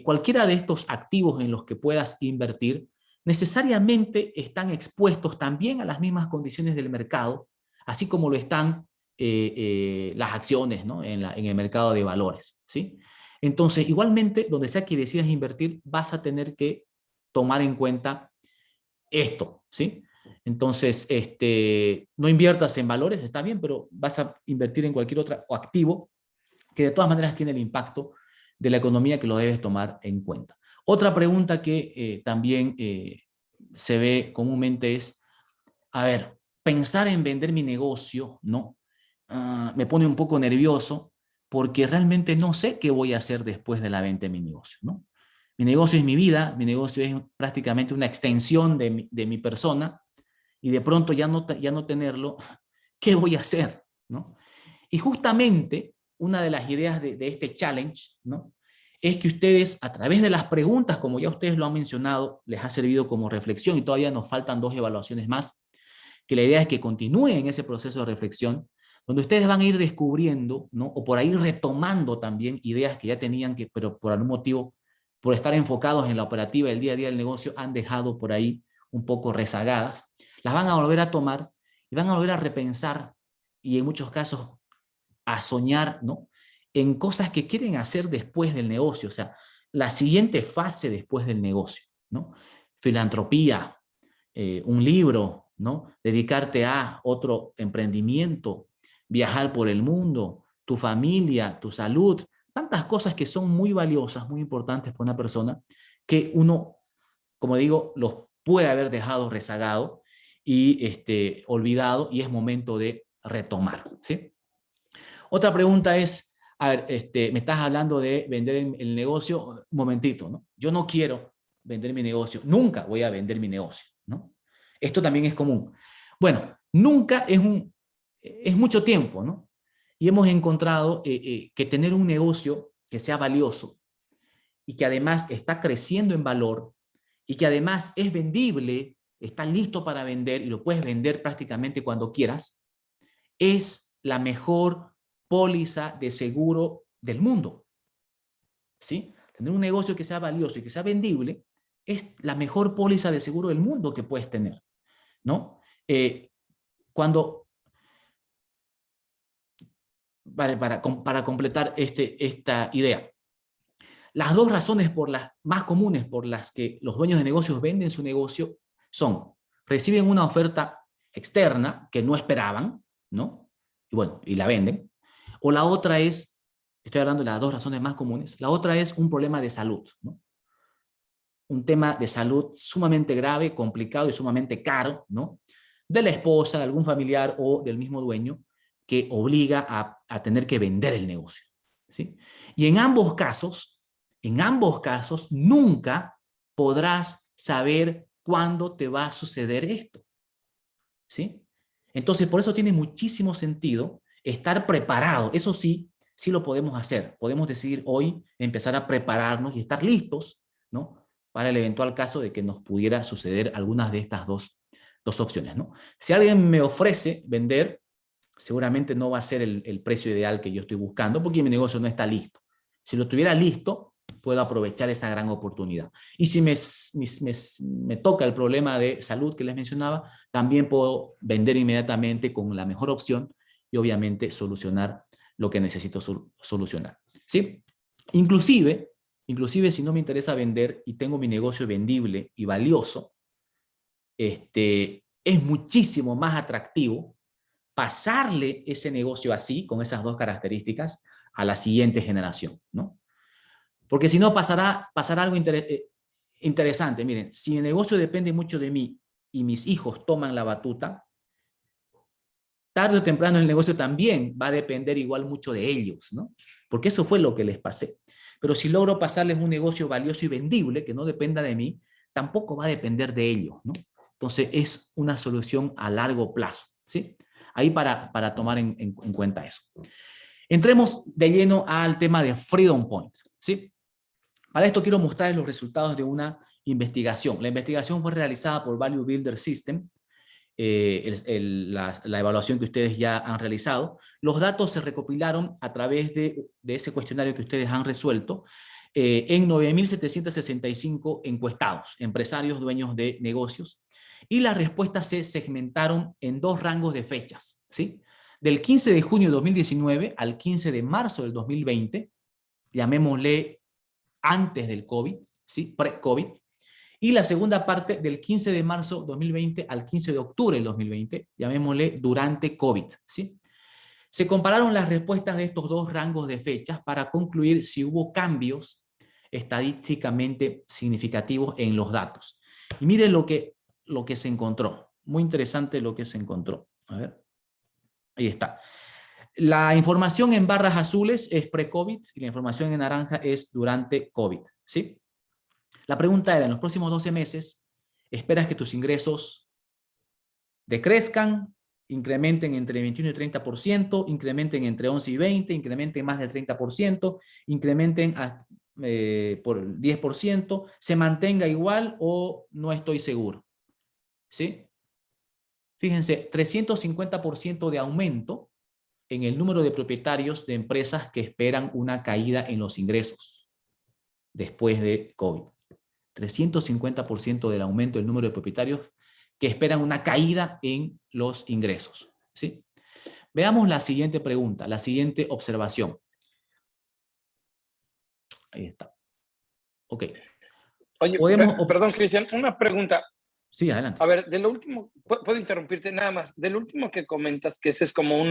Cualquiera de estos activos en los que puedas invertir necesariamente están expuestos también a las mismas condiciones del mercado, así como lo están las acciones, ¿no? en el mercado de valores, ¿sí? Entonces, igualmente, donde sea que decidas invertir, vas a tener que tomar en cuenta esto, ¿sí? Entonces, no inviertas en valores, está bien, pero vas a invertir en cualquier otro activo que de todas maneras tiene el impacto de la economía que lo debes tomar en cuenta. Otra pregunta que también se ve comúnmente es, a ver, pensar en vender mi negocio, ¿no? Me pone un poco nervioso porque realmente no sé qué voy a hacer después de la venta de mi negocio, ¿no? Mi negocio es mi vida, mi negocio es prácticamente una extensión de mi persona y de pronto ya no tenerlo, ¿qué voy a hacer, ¿no? Y justamente una de las ideas de este challenge, ¿no? Es que ustedes, a través de las preguntas, como ya ustedes lo han mencionado, les ha servido como reflexión y todavía nos faltan 2 evaluaciones más, que la idea es que continúen en ese proceso de reflexión, donde ustedes van a ir descubriendo, ¿no? O por ahí retomando también ideas que ya tenían, pero por algún motivo, por estar enfocados en la operativa del día a día del negocio, han dejado por ahí un poco rezagadas. Las van a volver a tomar y van a volver a repensar y en muchos casos a soñar, ¿no? En cosas que quieren hacer después del negocio, o sea, la siguiente fase después del negocio, ¿no? Filantropía, un libro, ¿no? Dedicarte a otro emprendimiento, viajar por el mundo, tu familia, tu salud, tantas cosas que son muy valiosas, muy importantes para una persona, que uno, como digo, los puede haber dejado rezagado y olvidado, y es momento de retomar, ¿sí? Otra pregunta es, a ver, me estás hablando de vender el negocio, un momentito, ¿no? Yo no quiero vender mi negocio, nunca voy a vender mi negocio, ¿no? Esto también es común. Bueno, nunca es mucho tiempo, ¿no? Y hemos encontrado que tener un negocio que sea valioso y que además está creciendo en valor y que además es vendible, está listo para vender y lo puedes vender prácticamente cuando quieras, es la mejor póliza de seguro del mundo, ¿sí? Tener un negocio que sea valioso y que sea vendible es la mejor póliza de seguro del mundo que puedes tener, ¿no? Cuando, para completar esta idea, las dos razones más comunes por las que los dueños de negocios venden su negocio son: reciben una oferta externa que no esperaban, ¿no? Y bueno, y la venden. O la otra es, estoy hablando de las dos razones más comunes, la otra es un problema de salud, ¿no? Un tema de salud sumamente grave, complicado y sumamente caro, ¿no? De la esposa, de algún familiar o del mismo dueño, que obliga a tener que vender el negocio, ¿sí? Y en ambos casos, nunca podrás saber cuándo te va a suceder esto, ¿sí? Entonces, por eso tiene muchísimo sentido estar preparado. Eso sí, sí lo podemos hacer. Podemos decidir hoy empezar a prepararnos y estar listos, ¿no? Para el eventual caso de que nos pudiera suceder algunas de estas dos opciones, ¿no? Si alguien me ofrece vender, seguramente no va a ser el precio ideal que yo estoy buscando, porque mi negocio no está listo. Si lo tuviera listo, puedo aprovechar esa gran oportunidad. Y si me toca el problema de salud que les mencionaba, también puedo vender inmediatamente con la mejor opción y obviamente solucionar lo que necesito solucionar, ¿sí? Inclusive si no me interesa vender y tengo mi negocio vendible y valioso, es muchísimo más atractivo pasarle ese negocio así, con esas dos características, a la siguiente generación, ¿no? Porque si no pasará algo interesante. Miren, si el negocio depende mucho de mí y mis hijos toman la batuta, tarde o temprano el negocio también va a depender igual mucho de ellos, ¿no? Porque eso fue lo que les pasé. Pero si logro pasarles un negocio valioso y vendible que no dependa de mí, tampoco va a depender de ellos, ¿no? Entonces es una solución a largo plazo, ¿sí? Ahí para tomar en cuenta eso. Entremos de lleno al tema de Freedom Point, ¿sí? Para esto quiero mostrarles los resultados de una investigación. La investigación fue realizada por Value Builder System, la evaluación que ustedes ya han realizado. Los datos se recopilaron a través de ese cuestionario que ustedes han resuelto en 9.765 encuestados, empresarios, dueños de negocios, y las respuestas se segmentaron en dos rangos de fechas, ¿sí? Del 15 de junio de 2019 al 15 de marzo del 2020, llamémosle antes del COVID, ¿sí? Pre-COVID, y la segunda parte del 15 de marzo 2020 al 15 de octubre del 2020, llamémosle durante COVID, ¿sí? Se compararon las respuestas de estos dos rangos de fechas para concluir si hubo cambios estadísticamente significativos en los datos. Y miren lo que se encontró. Muy interesante lo que se encontró. A ver. Ahí está. La información en barras azules es pre-COVID y la información en naranja es durante COVID, ¿sí? La pregunta era, en los próximos 12 meses, ¿esperas que tus ingresos decrezcan, incrementen entre 21 y 30%, incrementen entre 11 y 20, incrementen más del 30%, incrementen por el 10%, se mantenga igual o no estoy seguro? ¿Sí? Fíjense, 350% de aumento en el número de propietarios de empresas que esperan una caída en los ingresos después de COVID. 350% del aumento del número de propietarios que esperan una caída en los ingresos, ¿sí? Veamos la siguiente pregunta, la siguiente observación. Ahí está. Ok. Oye, perdón, Cristian, una pregunta. Sí, adelante. A ver, de lo último, ¿puedo interrumpirte nada más? De lo último que comentas, que ese es como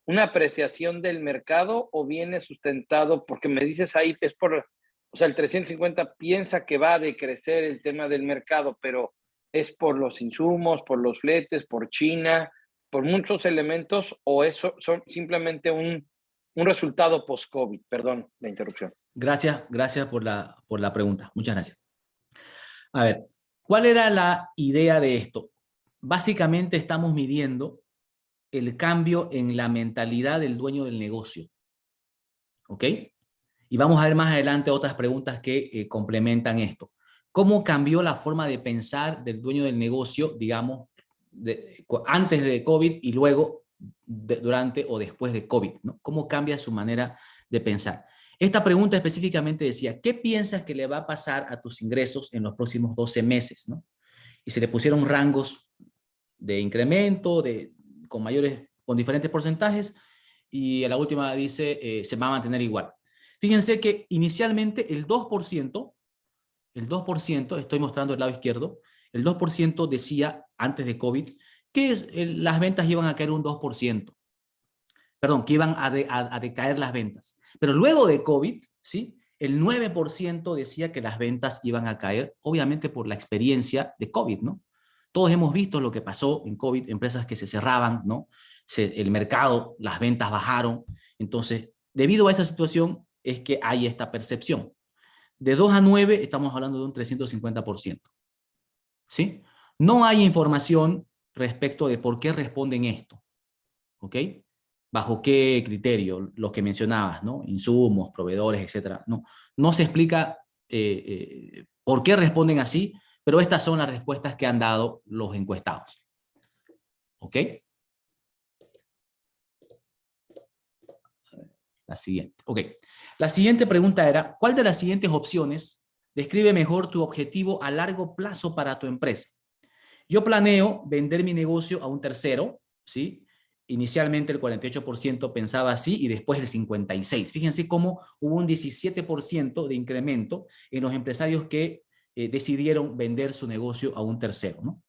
una apreciación del mercado, o viene sustentado, porque me dices ahí, es por, o sea, el 350 piensa que va a decrecer el tema del mercado, pero es por los insumos, por los fletes, por China, por muchos elementos o eso son simplemente un resultado post-COVID? Perdón la interrupción. Gracias por la pregunta. Muchas gracias. A ver, ¿cuál era la idea de esto? Básicamente estamos midiendo el cambio en la mentalidad del dueño del negocio. ¿Ok? Y vamos a ver más adelante otras preguntas que complementan esto. ¿Cómo cambió la forma de pensar del dueño del negocio, digamos, antes de COVID y luego durante o después de COVID, ¿no? ¿Cómo cambia su manera de pensar? Esta pregunta específicamente decía, ¿qué piensas que le va a pasar a tus ingresos en los próximos 12 meses, ¿no? Y se le pusieron rangos de incremento, con diferentes porcentajes, y a la última dice, se va a mantener igual. Fíjense que inicialmente el 2%, estoy mostrando el lado izquierdo, el 2% decía antes de COVID que las ventas iban a caer un 2%. Perdón, que iban a decaer las ventas. Pero luego de COVID, ¿sí? El 9% decía que las ventas iban a caer, obviamente por la experiencia de COVID, ¿no? Todos hemos visto lo que pasó en COVID, empresas que se cerraban, ¿no? El mercado, las ventas bajaron. Entonces, debido a esa situación, es que hay esta percepción. De 2 a 9 estamos hablando de un 350%. ¿Sí? No hay información respecto de por qué responden esto. ¿Ok? ¿Bajo qué criterio? Los que mencionabas, ¿no? Insumos, proveedores, etcétera. No se explica por qué responden así, pero estas son las respuestas que han dado los encuestados. ¿Ok? La siguiente. Ok. La siguiente pregunta era, ¿cuál de las siguientes opciones describe mejor tu objetivo a largo plazo para tu empresa? Yo planeo vender mi negocio a un tercero, ¿sí? Inicialmente el 48% pensaba así y después el 56%. Fíjense cómo hubo un 17% de incremento en los empresarios que decidieron vender su negocio a un tercero, ¿no?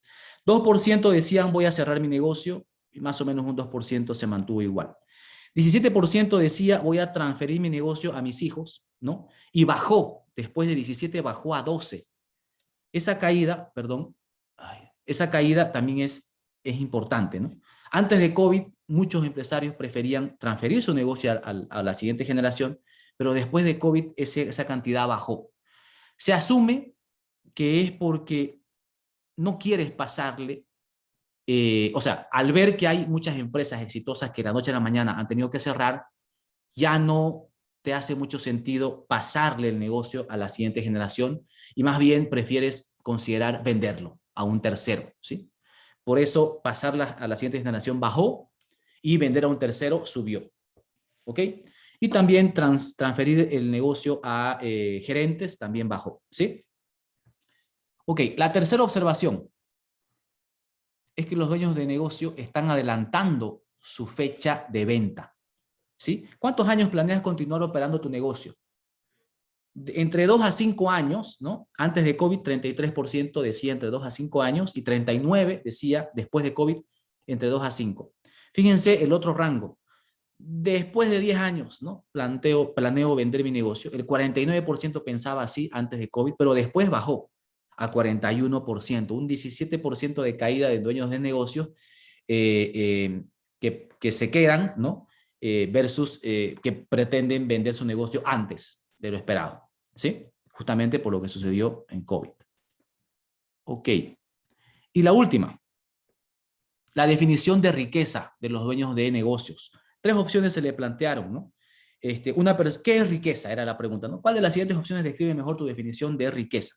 2% decían voy a cerrar mi negocio y más o menos un 2% se mantuvo igual. 17% decía voy a transferir mi negocio a mis hijos, ¿no? Y bajó, después de 17 bajó a 12. Esa caída, perdón, esa caída también es importante, ¿no? Antes de COVID, muchos empresarios preferían transferir su negocio a la siguiente generación, pero después de COVID esa cantidad bajó. Se asume que es porque no quieres pasarle, o sea, al ver que hay muchas empresas exitosas que de la noche a la mañana han tenido que cerrar, ya no te hace mucho sentido pasarle el negocio a la siguiente generación y más bien prefieres considerar venderlo a un tercero, ¿sí? Por eso pasarla a la siguiente generación bajó y vender a un tercero subió, ¿ok? Y también transferir el negocio a gerentes también bajó, ¿sí? Ok, la tercera observación es que los dueños de negocio están adelantando su fecha de venta, ¿sí? ¿Cuántos años planeas continuar operando tu negocio? Entre 2 a 5 años, ¿no? Antes de COVID, 33% decía entre 2 a 5 años y 39% decía después de COVID, entre 2 a 5. Fíjense el otro rango. Después de 10 años, ¿no? Planeo vender mi negocio. El 49% pensaba así antes de COVID, pero después bajó a 41%, un 17% de caída de dueños de negocios que se quedan, ¿no? Versus que pretenden vender su negocio antes de lo esperado, ¿sí? Justamente por lo que sucedió en COVID. Ok. Y la última, la definición de riqueza de los dueños de negocios. 3 opciones se le plantearon, ¿no? ¿Qué es riqueza? Era la pregunta, ¿no? ¿Cuál de las siguientes opciones describe mejor tu definición de riqueza?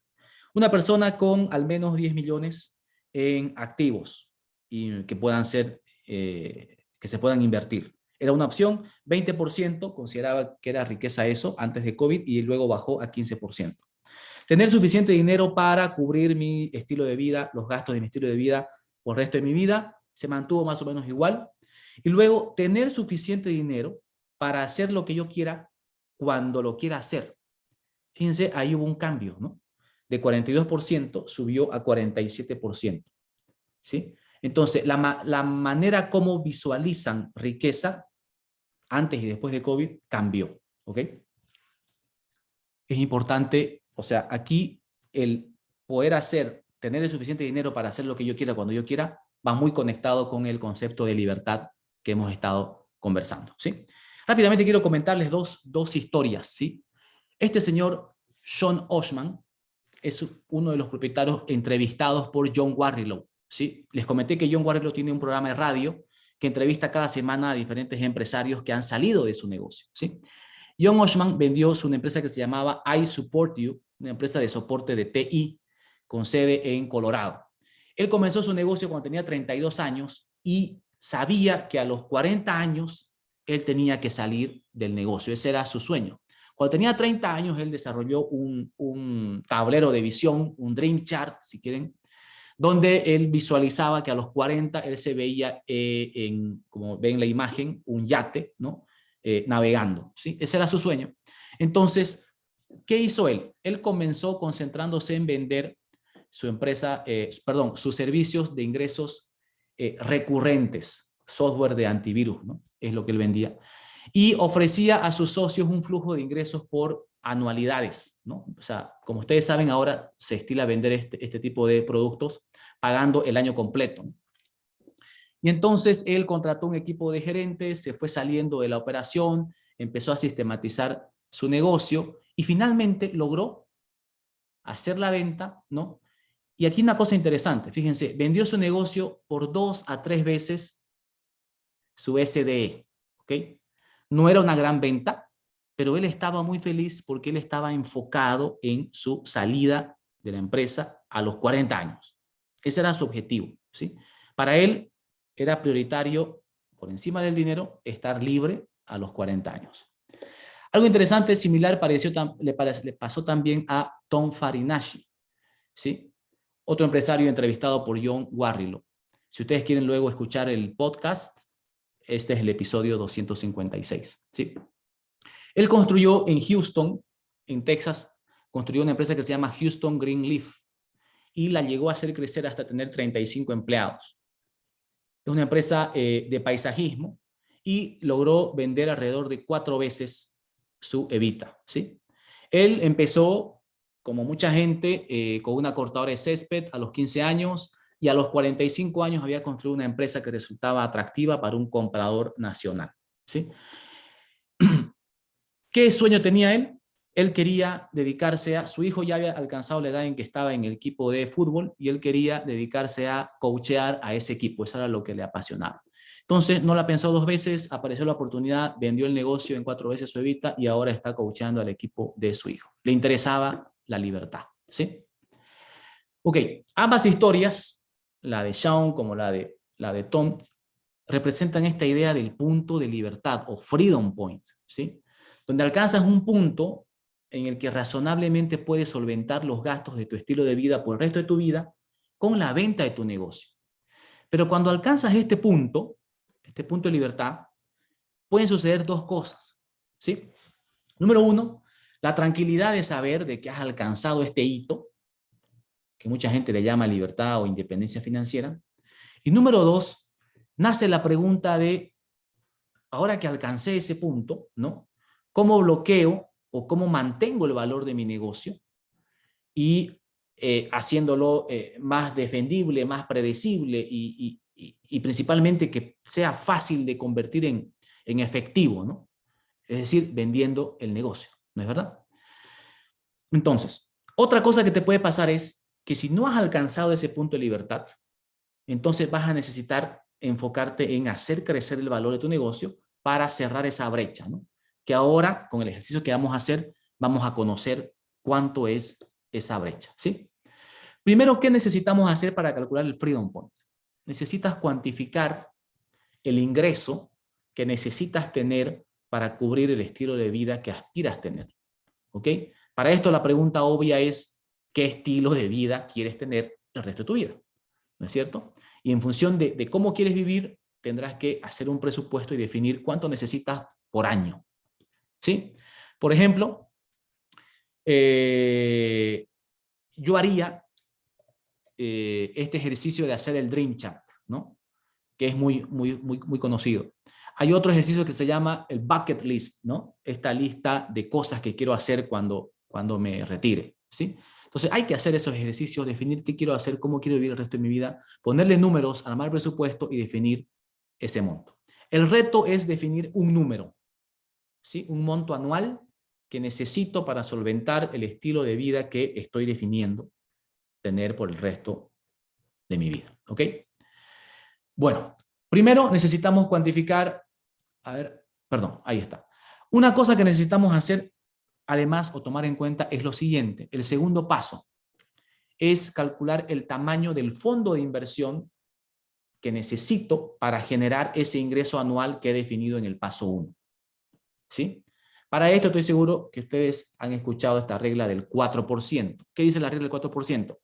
Una persona con al menos 10 millones en activos y que puedan ser, que se puedan invertir. Era una opción, 20% consideraba que era riqueza eso antes de COVID y luego bajó a 15%. Tener suficiente dinero para cubrir mi estilo de vida, los gastos de mi estilo de vida por el resto de mi vida, se mantuvo más o menos igual. Y luego tener suficiente dinero para hacer lo que yo quiera cuando lo quiera hacer. Fíjense, ahí hubo un cambio, ¿no? De 42% subió a 47%. ¿Sí? Entonces, la manera como visualizan riqueza antes y después de COVID cambió, ¿ok? Es importante, o sea, aquí el poder tener el suficiente dinero para hacer lo que yo quiera cuando yo quiera, va muy conectado con el concepto de libertad que hemos estado conversando, ¿sí? Rápidamente quiero comentarles dos historias, ¿sí? Este señor, Sean Oshman, es uno de los propietarios entrevistados por John Warrilow, ¿sí? Les comenté que John Warrilow tiene un programa de radio que entrevista cada semana a diferentes empresarios que han salido de su negocio, ¿sí? John Oshman vendió su empresa que se llamaba I Support You, una empresa de soporte de TI con sede en Colorado. Él comenzó su negocio cuando tenía 32 años y sabía que a los 40 años él tenía que salir del negocio. Ese era su sueño. Cuando tenía 30 años, él desarrolló un tablero de visión, un dream chart, si quieren, donde él visualizaba que a los 40 él se veía, como ven en la imagen, un yate, ¿no? Navegando, ¿sí? Ese era su sueño. Entonces, ¿qué hizo él? Él comenzó concentrándose en vender su empresa, sus servicios de ingresos recurrentes, software de antivirus, ¿no? Es lo que él vendía. Y ofrecía a sus socios un flujo de ingresos por anualidades, ¿no? O sea, como ustedes saben, ahora se estila vender este tipo de productos pagando el año completo, ¿no? Y entonces él contrató un equipo de gerentes, se fue saliendo de la operación, empezó a sistematizar su negocio y finalmente logró hacer la venta, ¿no? Y aquí una cosa interesante, fíjense, vendió su negocio por 2 a 3 veces su SDE, ¿ok? No era una gran venta, pero él estaba muy feliz porque él estaba enfocado en su salida de la empresa a los 40 años. Ese era su objetivo, ¿sí? Para él era prioritario, por encima del dinero, estar libre a los 40 años. Algo interesante, similar, le pasó también a Tom Farinacci, ¿sí? Otro empresario entrevistado por John Warrilow. Si ustedes quieren luego escuchar el podcast, este es el episodio 256, ¿sí? Él construyó en Houston, en Texas, construyó una empresa que se llama Houston Greenleaf y la llegó a hacer crecer hasta tener 35 empleados. Es una empresa de paisajismo y logró vender alrededor de 4 veces su EBITDA, ¿sí? Él empezó, como mucha gente, con una cortadora de césped a los 15 años y a los 45 años había construido una empresa que resultaba atractiva para un comprador nacional, ¿sí? ¿Qué sueño tenía él? Él quería dedicarse a, su hijo ya había alcanzado la edad en que estaba en el equipo de fútbol y él quería dedicarse a coachear a ese equipo, eso era lo que le apasionaba. Entonces no la pensó 2 veces, apareció la oportunidad, vendió el negocio en 4 veces su EBITDA y ahora está coacheando al equipo de su hijo. Le interesaba la libertad, ¿sí? Ok, ambas historias, la de Sean como la de Tom, representan esta idea del punto de libertad o freedom point, ¿sí? Donde alcanzas un punto en el que razonablemente puedes solventar los gastos de tu estilo de vida por el resto de tu vida con la venta de tu negocio. Pero cuando alcanzas este punto de libertad, pueden suceder 2 cosas, ¿sí? Número 1, la tranquilidad de saber de que has alcanzado este hito, que mucha gente le llama libertad o independencia financiera. Y número 2, nace la pregunta de, ahora que alcancé ese punto, ¿no? ¿Cómo bloqueo o cómo mantengo el valor de mi negocio? Y haciéndolo más defendible, más predecible y principalmente que sea fácil de convertir en efectivo, ¿no? Es decir, vendiendo el negocio, ¿no es verdad? Entonces, otra cosa que te puede pasar es que si no has alcanzado ese punto de libertad, entonces vas a necesitar enfocarte en hacer crecer el valor de tu negocio para cerrar esa brecha, ¿no? Que ahora, con el ejercicio que vamos a hacer, vamos a conocer cuánto es esa brecha, ¿sí? Primero, ¿qué necesitamos hacer para calcular el Freedom Point? Necesitas cuantificar el ingreso que necesitas tener para cubrir el estilo de vida que aspiras tener, ¿ok? Para esto la pregunta obvia es, ¿qué estilo de vida quieres tener el resto de tu vida? ¿No es cierto? Y en función de cómo quieres vivir, tendrás que hacer un presupuesto y definir cuánto necesitas por año, ¿sí? Por ejemplo, yo haría este ejercicio de hacer el Dream Chart, ¿no? Que es muy conocido. Hay otro ejercicio que se llama el Bucket List, ¿no? Esta lista de cosas que quiero hacer cuando me retire, ¿sí? Entonces hay que hacer esos ejercicios, definir qué quiero hacer, cómo quiero vivir el resto de mi vida, ponerle números, armar el presupuesto y definir ese monto. El reto es definir un número, ¿sí? Un monto anual que necesito para solventar el estilo de vida que estoy definiendo tener por el resto de mi vida, ¿ok? Bueno, primero necesitamos cuantificar, ahí está. Una cosa que necesitamos hacer, además, o tomar en cuenta es lo siguiente. El segundo paso es calcular el tamaño del fondo de inversión que necesito para generar ese ingreso anual que he definido en el paso 1. ¿Sí? Para esto estoy seguro que ustedes han escuchado esta regla del 4%. ¿Qué dice la regla del 4%?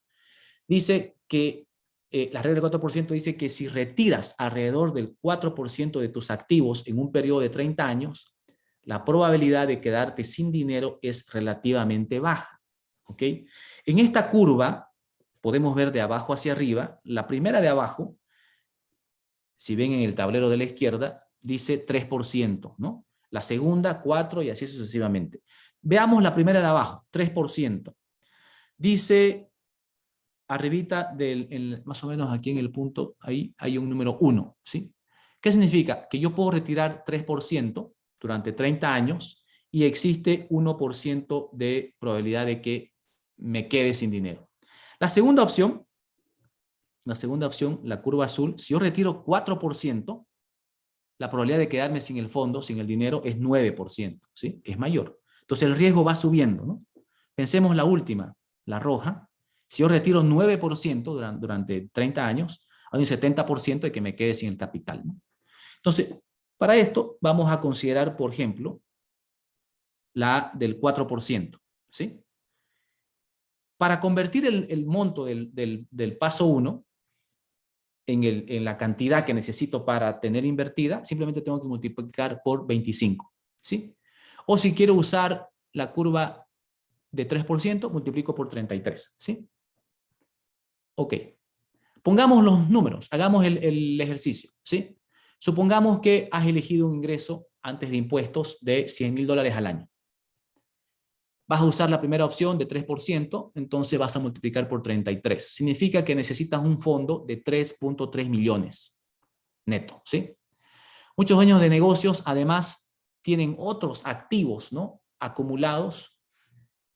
Dice que la regla del 4% dice que si retiras alrededor del 4% de tus activos en un periodo de 30 años, la probabilidad de quedarte sin dinero es relativamente baja. ¿Ok? En esta curva, podemos ver de abajo hacia arriba, la primera de abajo, si ven en el tablero de la izquierda, dice 3%, ¿no? La segunda, 4% y así sucesivamente. Veamos la primera de abajo, 3%. Dice, arribita, más o menos aquí en el punto, ahí hay un número 1, ¿sí? ¿Qué significa? Que yo puedo retirar 3% durante 30 años y existe 1% de probabilidad de que me quede sin dinero. La segunda opción, la curva azul, si yo retiro 4%, la probabilidad de quedarme sin el fondo, sin el dinero, es 9%, ¿sí? Es mayor. Entonces el riesgo va subiendo, ¿no? Pensemos la última, la roja. Si yo retiro 9% durante 30 años, hay un 70% de que me quede sin el capital, ¿no? Entonces, para esto vamos a considerar, por ejemplo, la del 4%, ¿sí? Para convertir el monto del paso 1 en la cantidad que necesito para tener invertida, simplemente tengo que multiplicar por 25, ¿sí? O si quiero usar la curva de 3%, multiplico por 33, ¿sí? Ok. Pongamos los números, hagamos el ejercicio, ¿sí? Supongamos que has elegido un ingreso antes de impuestos de $100,000 al año. Vas a usar la primera opción de 3%, entonces vas a multiplicar por 33. Significa que necesitas un fondo de 3.3 millones neto, ¿sí? Muchos dueños de negocios, además, tienen otros activos, ¿no? Acumulados,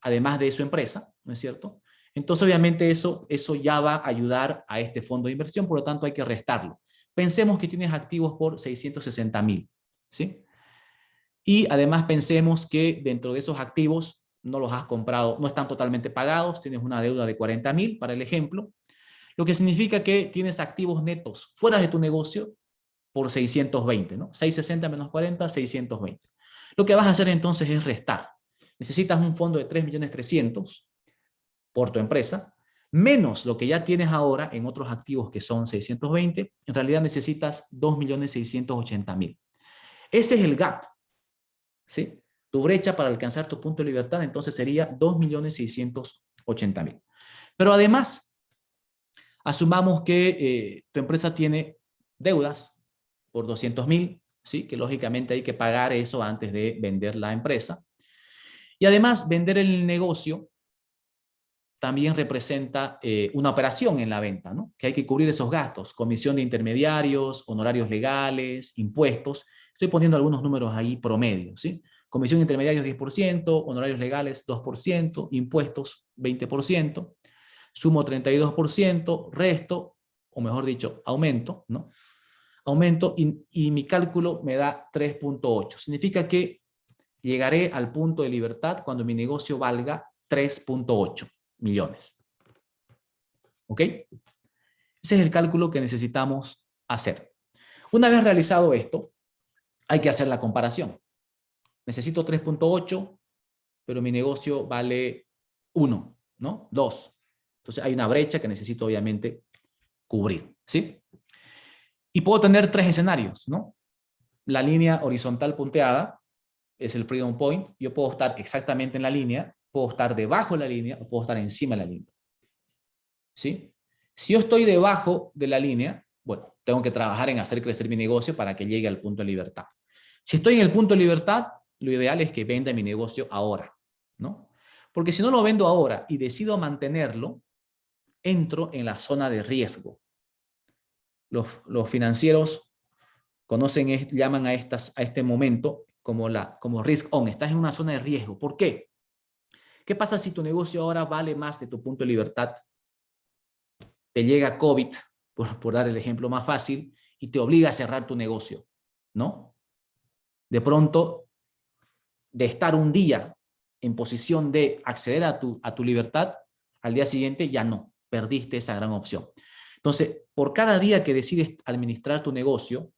además de su empresa, ¿no es cierto? Entonces, obviamente, eso ya va a ayudar a este fondo de inversión, por lo tanto, hay que restarlo. Pensemos que tienes activos por 660,000, ¿sí? Y además pensemos que dentro de esos activos no los has comprado, no están totalmente pagados, tienes una deuda de 40,000 para el ejemplo, lo que significa que tienes activos netos fuera de tu negocio por 620, ¿no? 660 menos 40, 620. Lo que vas a hacer entonces es restar. Necesitas un fondo de 3.300.000 por tu empresa, menos lo que ya tienes ahora en otros activos que son 620, en realidad necesitas 2.680.000. Ese es el gap, ¿sí? Tu brecha para alcanzar tu punto de libertad entonces sería 2.680.000. Pero además, asumamos que tu empresa tiene deudas por 200,000, ¿sí? Que lógicamente hay que pagar eso antes de vender la empresa. Y además, vender el negocio también representa una operación en la venta, ¿no? Que hay que cubrir esos gastos, comisión de intermediarios, honorarios legales, impuestos. Estoy poniendo algunos números ahí promedio, ¿sí? Comisión de intermediarios 10%, honorarios legales 2%, impuestos 20%, sumo 32%, resto, o mejor dicho, aumento, ¿no? Aumento y mi cálculo me da 3.8. Significa que llegaré al punto de libertad cuando mi negocio valga 3.8 millones. ¿Ok? Ese es el cálculo que necesitamos hacer. Una vez realizado esto, hay que hacer la comparación. Necesito 3.8, pero mi negocio vale 1, ¿no? 2. Entonces hay una brecha que necesito obviamente cubrir, ¿sí? Y puedo tener 3 escenarios, ¿no? La línea horizontal punteada es el freedom point. Yo puedo estar exactamente en la línea, puedo estar debajo de la línea o puedo estar encima de la línea, ¿sí? Si yo estoy debajo de la línea, bueno, tengo que trabajar en hacer crecer mi negocio para que llegue al punto de libertad. Si estoy en el punto de libertad, lo ideal es que venda mi negocio ahora, ¿no? Porque si no lo vendo ahora y decido mantenerlo, entro en la zona de riesgo. Los financieros llaman a este momento como risk on. Estás en una zona de riesgo. ¿Por qué? ¿Qué pasa si tu negocio ahora vale más de tu punto de libertad? Te llega COVID, por dar el ejemplo más fácil, y te obliga a cerrar tu negocio, ¿no? De pronto, de estar un día en posición de acceder a tu libertad, al día siguiente ya no, perdiste esa gran opción. Entonces, por cada día que decides administrar tu negocio,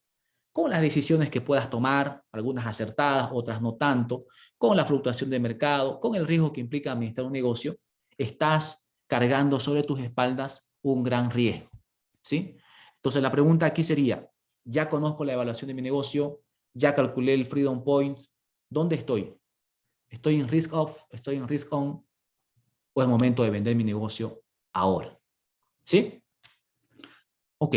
con las decisiones que puedas tomar, algunas acertadas, otras no tanto, con la fluctuación de mercado, con el riesgo que implica administrar un negocio, estás cargando sobre tus espaldas un gran riesgo, ¿sí? Entonces la pregunta aquí sería, ya conozco la evaluación de mi negocio, ya calculé el Freedom Point, ¿dónde estoy? ¿Estoy en risk off? ¿Estoy en risk on? ¿O es momento de vender mi negocio ahora? ¿Sí? Ok.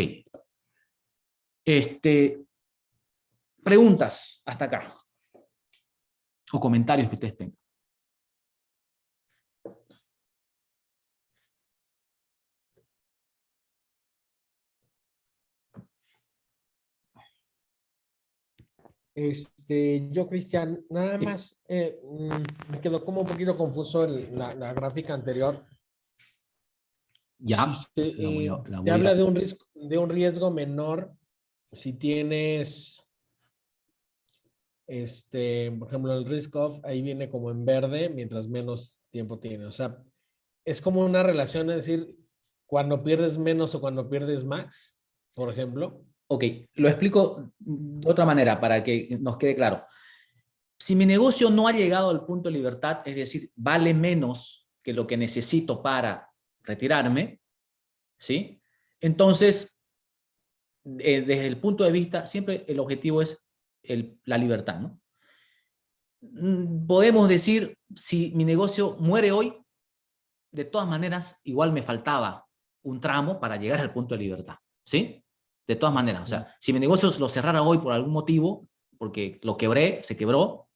Preguntas hasta acá. O comentarios que ustedes tengan. Yo, Cristian, nada más me quedó como un poquito confuso la gráfica anterior. Ya, Si la te voy habla a... de un riesgo menor si tienes, por ejemplo, el risk off, ahí viene como en verde, mientras menos tiempo tiene. O sea, es como una relación, es decir, cuando pierdes menos o cuando pierdes más, por ejemplo. Ok, lo explico de otra manera para que nos quede claro. Si mi negocio no ha llegado al punto de libertad, es decir, vale menos que lo que necesito para retirarme, ¿sí? Entonces, desde el punto de vista, siempre el objetivo es la libertad, ¿no? Podemos decir, si mi negocio muere hoy, de todas maneras, igual me faltaba un tramo para llegar al punto de libertad, ¿sí? De todas maneras, o sea, si mi negocio lo cerrara hoy por algún motivo, porque lo quebré, se quebró,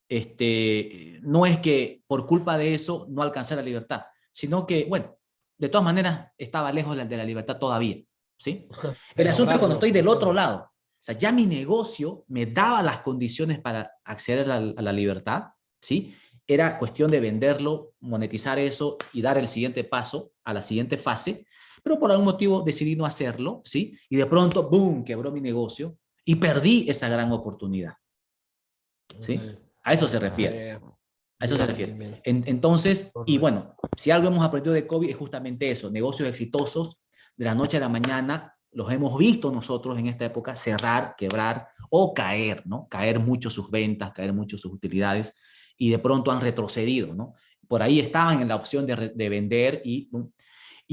no es que por culpa de eso no alcancé la libertad, sino que, bueno, de todas maneras estaba lejos de la libertad todavía, ¿sí? El asunto es cuando estoy del otro lado, o sea, ya mi negocio me daba las condiciones para acceder a la libertad, ¿sí? Era cuestión de venderlo, monetizar eso y dar el siguiente paso a la siguiente fase, pero por algún motivo decidí no hacerlo, ¿sí? Y de pronto, ¡boom!, quebró mi negocio y perdí esa gran oportunidad, ¿sí? A eso se refiere. A eso se refiere. Entonces, y bueno, si algo hemos aprendido de COVID es justamente eso, negocios exitosos de la noche a la mañana, los hemos visto nosotros en esta época cerrar, quebrar o caer, ¿no? Caer mucho sus ventas, caer mucho sus utilidades y de pronto han retrocedido, ¿no? Por ahí estaban en la opción de vender y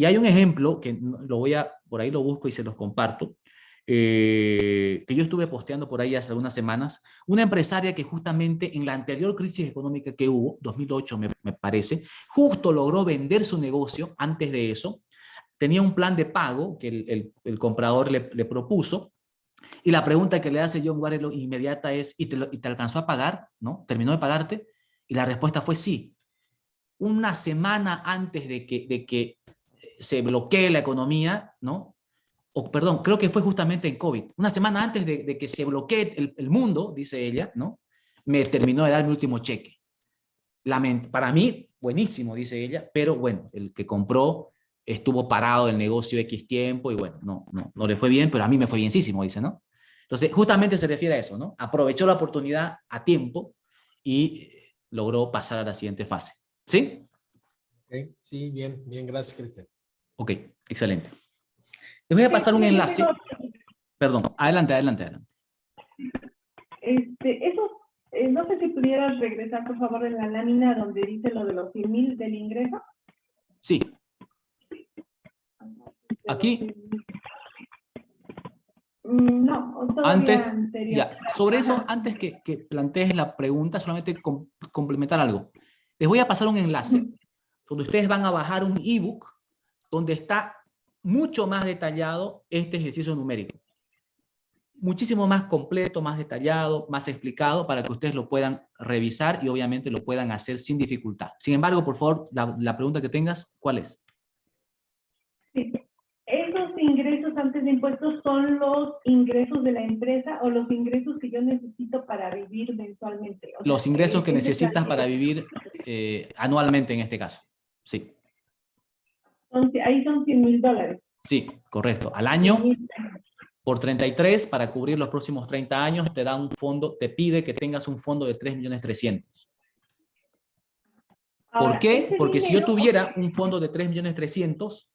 hay un ejemplo que por ahí lo busco y se los comparto, que yo estuve posteando por ahí hace algunas semanas, una empresaria que justamente en la anterior crisis económica que hubo, 2008 me parece, justo logró vender su negocio antes de eso, tenía un plan de pago que el comprador le propuso, y la pregunta que le hace John Warrell inmediata es, ¿y te alcanzó a pagar? ¿No? ¿Terminó de pagarte? Y la respuesta fue sí. Una semana antes de que se bloquee la economía, ¿no? O perdón, creo que fue justamente en COVID, una semana antes de que se bloquee el mundo, dice ella, ¿no? Me terminó de dar mi último cheque. Para mí, buenísimo, dice ella, pero bueno, el que compró estuvo parado el negocio X tiempo y bueno, no le fue bien, pero a mí me fue bienísimo, dice, ¿no? Entonces, justamente se refiere a eso, ¿no? Aprovechó la oportunidad a tiempo y logró pasar a la siguiente fase. ¿Sí? Okay. Sí, bien, gracias, Cristian. Ok, excelente. Les voy a pasar un enlace. Perdón, adelante. No sé si pudieras regresar, por favor, en la lámina donde dice lo de los 100,000 del ingreso. Sí. Aquí. No, antes, anterior. ya, sobre eso, antes que plantees la pregunta, solamente complementar algo. Les voy a pasar un enlace donde ustedes van a bajar un ebook donde está mucho más detallado este ejercicio numérico. muchísimo más completo, más detallado, más explicado para que ustedes lo puedan revisar y obviamente lo puedan hacer sin dificultad. Sin embargo, por favor, la pregunta que tengas, ¿cuál es? Sí. ¿Esos ingresos antes de impuestos son los ingresos de la empresa o los ingresos que yo necesito para vivir mensualmente? O sea, Los ingresos que ese necesitas para cambio, vivir anualmente en este caso. Sí, ahí son $100,000. sí, correcto. Al 100 año, mil. por 33, para cubrir los próximos 30 años, te da un fondo, te pide que tengas un fondo de 3.300.000. ¿Por Ahora, qué? ese Porque si yo dinero, tuviera un fondo de 3.300.000,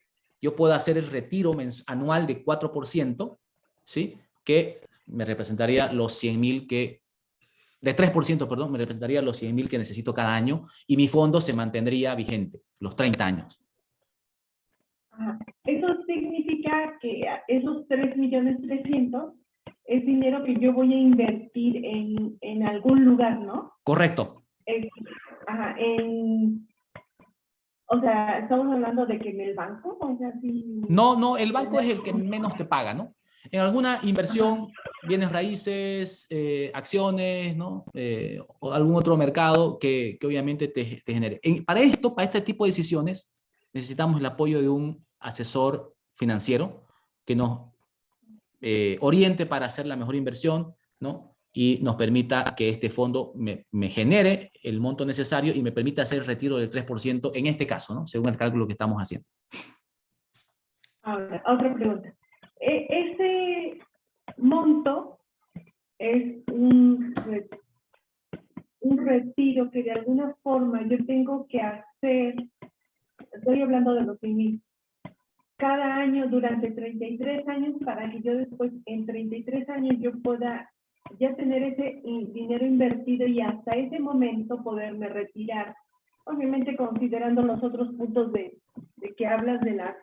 yo puedo hacer el retiro anual de 4%, ¿sí? Que me representaría los 100.000 que, de 3%, perdón, me representaría los 100.000 que necesito cada año y mi fondo se mantendría vigente los 30 años. eso significa que esos 3,300,000 es dinero que yo voy a invertir en algún lugar, ¿no? Correcto. Ajá, o sea, estamos hablando de que en el banco, o sea, sí. No, el banco es el que menos te paga, ¿no? En alguna inversión, bienes raíces, acciones, ¿no? O algún otro mercado que obviamente te genere. Para este tipo de decisiones, necesitamos el apoyo de un asesor financiero que nos oriente para hacer la mejor inversión, ¿no? Y nos permita que este fondo me genere el monto necesario y me permita hacer el retiro del 3% en este caso, ¿no? Según el cálculo que estamos haciendo. Ahora, otra pregunta. Ese monto es un retiro que de alguna forma yo tengo que hacer, estoy hablando de los 100,000, cada año durante 33 años para que yo después en 33 años yo pueda ya tener ese dinero invertido y hasta ese momento poderme retirar. Obviamente considerando los otros puntos de que hablas de la,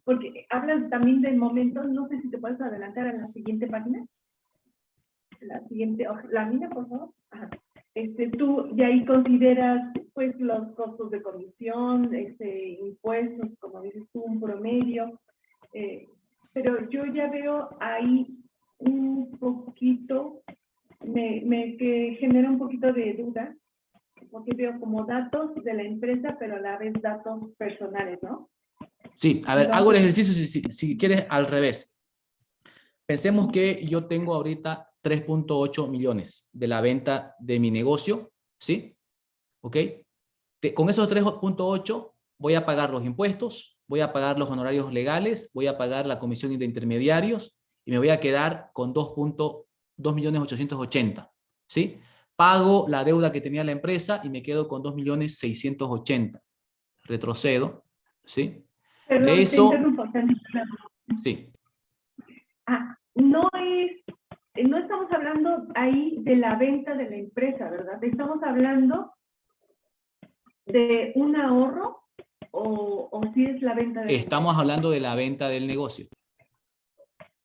porque hablas también del momento, no sé si te puedes adelantar a la siguiente página. La siguiente lámina, por favor. Ajá. Tú ya ahí consideras pues los costos de comisión, impuestos, como dices tú, un promedio, pero yo ya veo ahí un poquito, que genera un poquito de duda, porque veo como datos de la empresa, pero a la vez datos personales, ¿no? Sí, a ver, hago el ejercicio si quieres al revés. Pensemos que yo tengo ahorita 3.8 millones de la venta de mi negocio, ¿sí? ¿Ok? Con esos 3.8 voy a pagar los impuestos, voy a pagar los honorarios legales, voy a pagar la comisión de intermediarios y me voy a quedar con 2.880.000, ¿sí? Pago la deuda que tenía la empresa y me quedo con 2.680.000. Retrocedo, ¿sí? Perdón, De eso, te interrumpo. sí. No estamos hablando ahí de la venta de la empresa, ¿verdad? Estamos hablando de un ahorro o si es la venta de la Estamos empresa. hablando de la venta del negocio.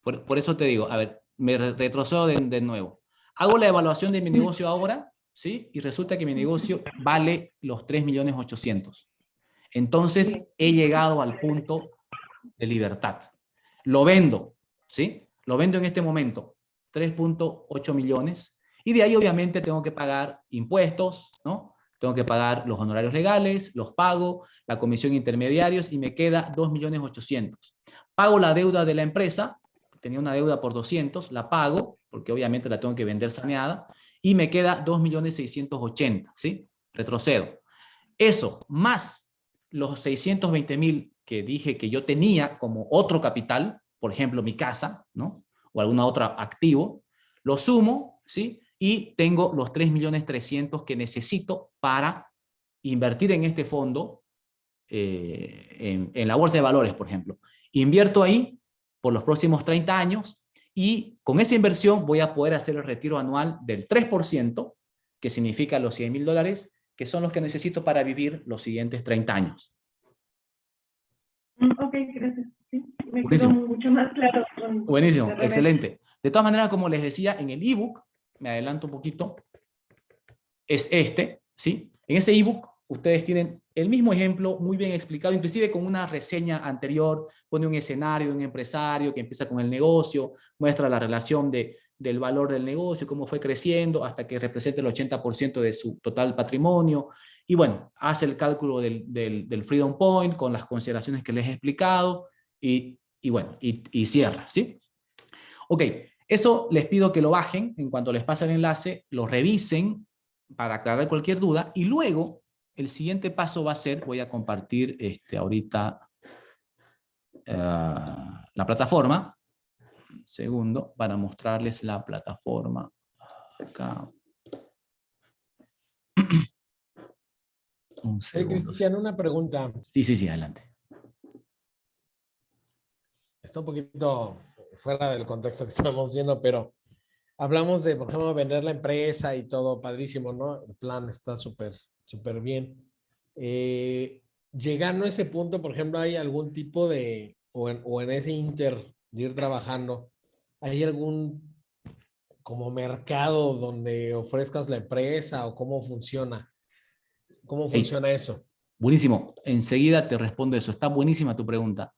Por eso te digo, a ver, me retrocedo de nuevo. Hago la evaluación de mi negocio ahora, ¿sí? Y resulta que mi negocio vale los 3.800.000. Entonces, he llegado al punto de libertad. Lo vendo, ¿sí? Lo vendo en este momento, 3.8 millones. Y de ahí, obviamente, tengo que pagar impuestos, ¿no? Tengo que pagar los honorarios legales, los pago, la comisión intermediarios y me queda 2.800.000. Pago la deuda de la empresa, tenía una deuda por 200, la pago, porque obviamente la tengo que vender saneada, y me queda 2.680.000, ¿sí? Retrocedo. Eso, más los 620.000 que dije que yo tenía como otro capital, por ejemplo, mi casa, ¿no? O algún otro activo, lo sumo, ¿sí? Y tengo los 3.300.000 que necesito para invertir en este fondo, en la bolsa de valores, por ejemplo. Invierto ahí por los próximos 30 años y con esa inversión voy a poder hacer el retiro anual del 3%, que significa los $100.000, que son los que necesito para vivir los siguientes 30 años. Ok, gracias. Sí, me Buenísimo. quedó mucho más claro. Buenísimo, excelente. De todas maneras, como les decía, en el ebook, me adelanto un poquito, es ¿sí? En ese ebook ustedes tienen el mismo ejemplo muy bien explicado, inclusive con una reseña anterior, pone un escenario de un empresario que empieza con el negocio, muestra la relación del valor del negocio, cómo fue creciendo hasta que represente el 80% de su total patrimonio. Y bueno, hace el cálculo del Freedom Point con las consideraciones que les he explicado y bueno, y cierra, ¿sí? Ok, eso les pido que lo bajen en cuanto les pase el enlace, lo revisen para aclarar cualquier duda y luego el siguiente paso va a ser, voy a compartir ahorita la plataforma, segundo, para mostrarles la plataforma acá. Un segundo. Cristian, una pregunta. Sí, adelante. Está un poquito fuera del contexto que estamos viendo, pero hablamos de, por ejemplo, vender la empresa y todo, padrísimo, ¿no? El plan está súper, súper bien. Llegando a ese punto, por ejemplo, ¿hay algún tipo de, o en ese inter de ir trabajando, hay algún como mercado donde ofrezcas la empresa o cómo funciona? ¿Cómo funciona eso? Buenísimo, enseguida te respondo eso. Está buenísima tu pregunta.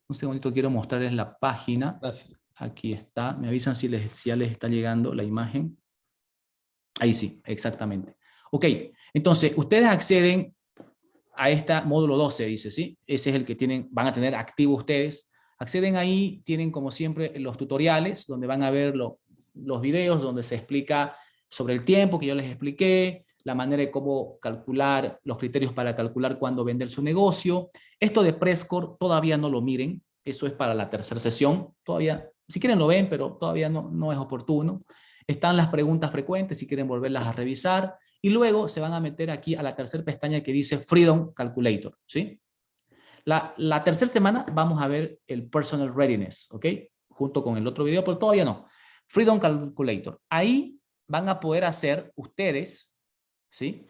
Un segundito, quiero mostrarles la página. Gracias. Aquí está. Me avisan si ya les está llegando la imagen. Ahí sí, exactamente. Ok, entonces ustedes acceden a este módulo 12, dice, ¿sí? Ese es el que van a tener activo ustedes. Acceden ahí, tienen como siempre los tutoriales, donde van a ver los videos, donde se explica sobre el tiempo que yo les expliqué, la manera de cómo calcular, los criterios para calcular cuándo vender su negocio. Esto de Prescore todavía no lo miren, eso es para la tercera sesión, todavía, si quieren lo ven, pero todavía no es oportuno. Están las preguntas frecuentes, si quieren volverlas a revisar, y luego se van a meter aquí a la tercera pestaña que dice Freedom Calculator, ¿sí? La tercera semana vamos a ver el Personal Readiness, ¿ok? Junto con el otro video, pero todavía no. Freedom Calculator. Ahí van a poder hacer ustedes, ¿sí?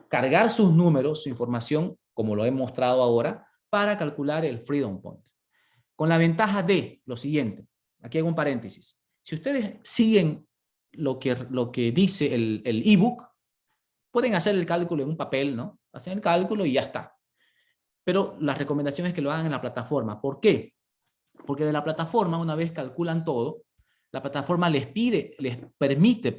Cargar sus números, su información, como lo he mostrado ahora, para calcular el Freedom Point. Con la ventaja de lo siguiente, aquí hago un paréntesis. Si ustedes siguen lo que dice el ebook, pueden hacer el cálculo en un papel, ¿no? Hacen el cálculo y ya está. Pero la recomendación es que lo hagan en la plataforma. ¿Por qué? Porque de la plataforma, una vez calculan todo, la plataforma les permite,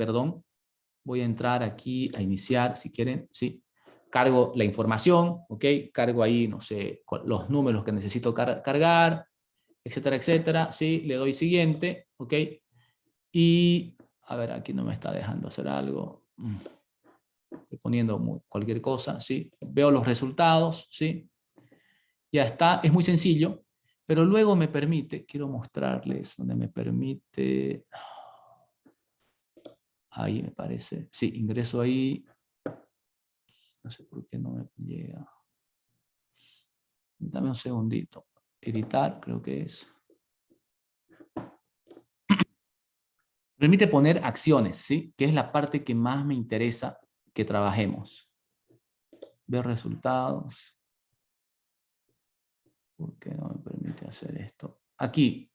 voy a entrar aquí a iniciar, si quieren, ¿sí? Cargo la información, ¿ok? Cargo ahí, no sé, los números que necesito cargar, etcétera, etcétera, ¿sí? Le doy siguiente, ¿ok? Y, a ver, aquí no me está dejando hacer algo. Estoy poniendo cualquier cosa, ¿sí? Veo los resultados, ¿sí? Ya está, es muy sencillo, pero luego me permite, quiero mostrarles donde me permite, ahí me parece, sí, ingreso ahí, no sé por qué no me llega, dame un segundito, editar creo que es, permite poner acciones, ¿sí? Que es la parte que más me interesa que trabajemos, ver resultados, ¿por qué no me permite hacer esto? Aquí,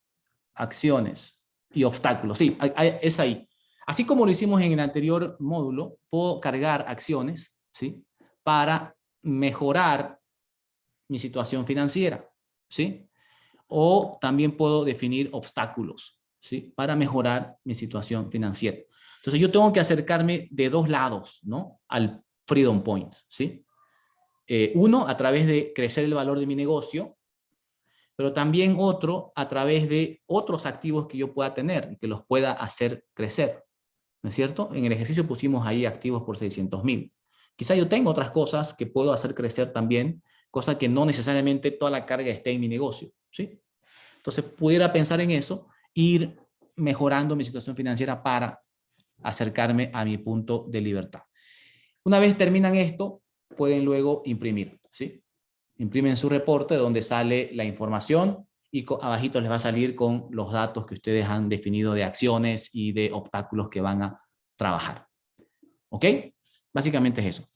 acciones y obstáculos, sí, es ahí. Así como lo hicimos en el anterior módulo, puedo cargar acciones, ¿sí? Para mejorar mi situación financiera, ¿sí? O también puedo definir obstáculos, ¿sí? Para mejorar mi situación financiera. Entonces yo tengo que acercarme de dos lados, ¿no? Al Freedom Point, ¿sí? Uno, a través de crecer el valor de mi negocio, pero también otro a través de otros activos que yo pueda tener y que los pueda hacer crecer, ¿no es cierto? En el ejercicio pusimos ahí activos por 600.000. Quizá yo tengo otras cosas que puedo hacer crecer también, cosas que no necesariamente toda la carga esté en mi negocio, ¿sí? Entonces pudiera pensar en eso, ir mejorando mi situación financiera para acercarme a mi punto de libertad. Una vez terminan esto, pueden luego imprimir, ¿sí? Imprimen su reporte donde sale la información y abajito les va a salir con los datos que ustedes han definido de acciones y de obstáculos que van a trabajar. ¿Ok? Básicamente es eso.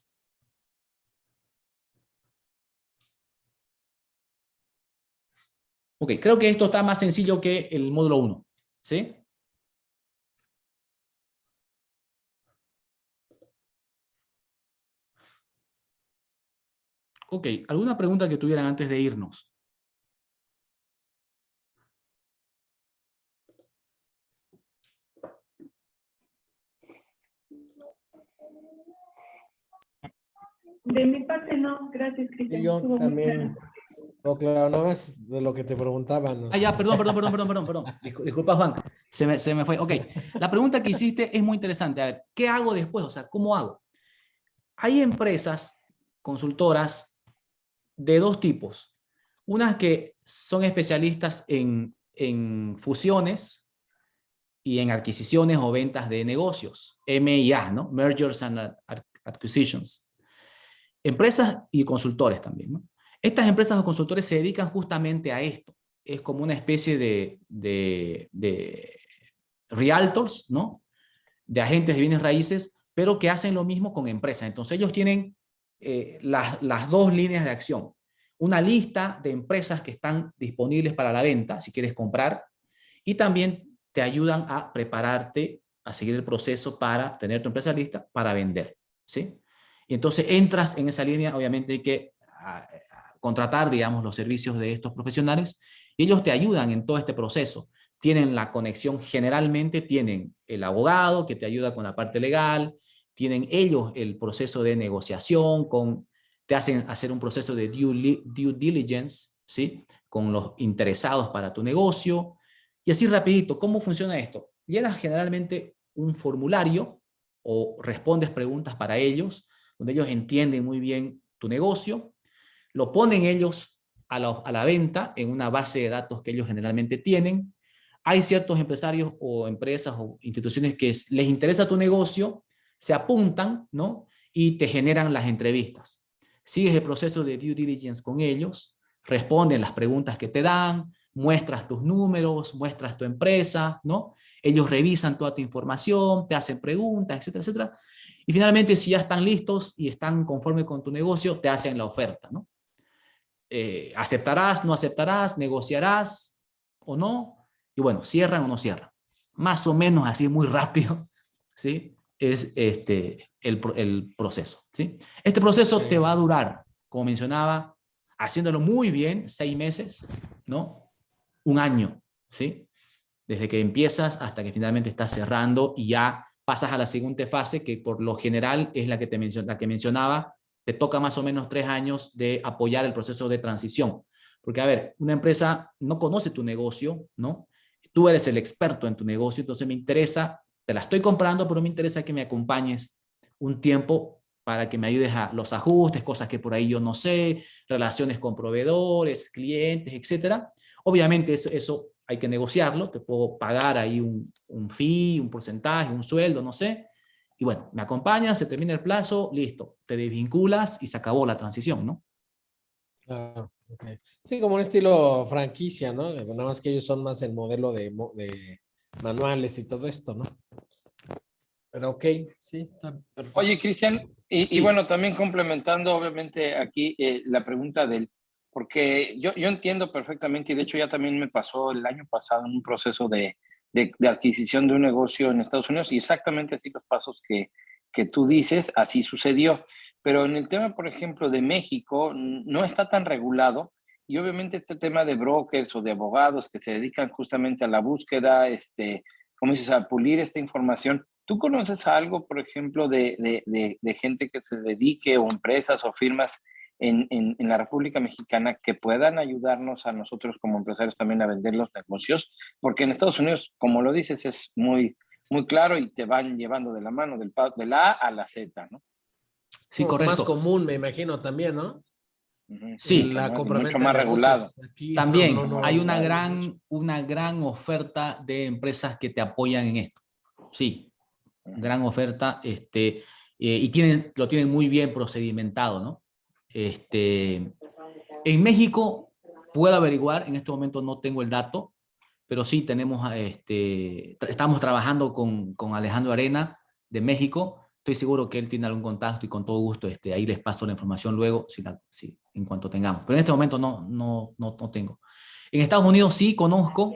Ok, creo que esto está más sencillo que el módulo 1. ¿Sí? Ok, ¿alguna pregunta que tuvieran antes de irnos? De mi parte no, gracias, Y Cristian. yo Estuvo muy también, claro. no, claro, nada más de lo que te preguntaban. ¿no? Ah, ya, perdón. Disculpa, Juan. Se me fue. Ok, la pregunta que hiciste es muy interesante. A ver, ¿qué hago después? O sea, ¿cómo hago? Hay empresas consultoras de dos tipos. Unas que son especialistas en fusiones y en adquisiciones o ventas de negocios, M&A, ¿no? Mergers and Acquisitions. Empresas y consultores también, ¿no? Estas empresas o consultores se dedican justamente a esto. Es como una especie de realtors, ¿no? De agentes de bienes raíces, pero que hacen lo mismo con empresas. Entonces ellos tienen las dos líneas de acción. Una lista de empresas que están disponibles para la venta, si quieres comprar, y también te ayudan a prepararte, a seguir el proceso para tener tu empresa lista para vender, ¿sí? Y entonces entras en esa línea, obviamente hay que contratar, digamos, los servicios de estos profesionales y ellos te ayudan en todo este proceso. Tienen la conexión, generalmente tienen el abogado que te ayuda con la parte legal, tienen ellos el proceso de negociación, te hacen hacer un proceso de due diligence, ¿sí? Con los interesados para tu negocio. Y así rapidito, ¿cómo funciona esto? Llenas generalmente un formulario o respondes preguntas para ellos, donde ellos entienden muy bien tu negocio, lo ponen ellos a la venta en una base de datos que ellos generalmente tienen. Hay ciertos empresarios o empresas o instituciones que les interesa tu negocio, se apuntan, ¿no? Y te generan las entrevistas. Sigues el proceso de due diligence con ellos, responden las preguntas que te dan, muestras tus números, muestras tu empresa, ¿no? Ellos revisan toda tu información, te hacen preguntas, etcétera, etcétera. Y finalmente, si ya están listos y están conforme con tu negocio, te hacen la oferta, ¿no? ¿Aceptarás, no aceptarás, negociarás o no? Y bueno, cierran o no cierran. Más o menos así, muy rápido, ¿sí? Es el proceso, ¿sí? Este proceso te va a durar, como mencionaba, haciéndolo muy bien, 6 meses, ¿no? 1 año, ¿sí? Desde que empiezas hasta que finalmente estás cerrando y ya pasas a la siguiente fase, que por lo general es la que mencionaba, te toca más o menos 3 años de apoyar el proceso de transición. Porque, a ver, una empresa no conoce tu negocio, ¿no? Tú eres el experto en tu negocio, entonces me interesa, te la estoy comprando, pero me interesa que me acompañes un tiempo para que me ayudes a los ajustes, cosas que por ahí yo no sé, relaciones con proveedores, clientes, etcétera. Obviamente eso hay que negociarlo, te puedo pagar ahí un fee, un porcentaje, un sueldo, no sé. Y bueno, me acompañas, se termina el plazo, listo, te desvinculas y se acabó la transición, ¿no? Claro, okay. Sí, como un estilo franquicia, ¿no? Nada más que ellos son más el modelo de manuales y todo esto, ¿no? Pero ok, sí, está perfecto. Oye, Cristian, y Sí. bueno, también complementando obviamente aquí la pregunta del, porque yo entiendo perfectamente, y de hecho ya también me pasó el año pasado en un proceso de adquisición de un negocio en Estados Unidos, y exactamente así los pasos que tú dices, así sucedió. Pero en el tema, por ejemplo, de México, no está tan regulado, y obviamente este tema de brokers o de abogados que se dedican justamente a la búsqueda, como dices, a pulir esta información. ¿Tú conoces algo, por ejemplo, de gente que se dedique o empresas o firmas en la República Mexicana que puedan ayudarnos a nosotros como empresarios también a vender los negocios? Porque en Estados Unidos, como lo dices, es muy, muy claro y te van llevando de la mano de la A a la Z, ¿no? Sí, Como más correcto. común, me imagino, también, ¿no? Sí, La ¿no? Es mucho compraventa de más regulado. negocios. Aquí también no hay una hay mucho. una gran oferta de empresas que te apoyan en esto. Sí, gran oferta, y lo tienen muy bien procedimentado, ¿no? En México, puedo averiguar, en este momento no tengo el dato, pero sí tenemos, estamos trabajando con Alejandro Arena de México. Estoy seguro que él tiene algún contacto y con todo gusto ahí les paso la información luego, en cuanto tengamos. Pero en este momento no tengo. En Estados Unidos sí conozco,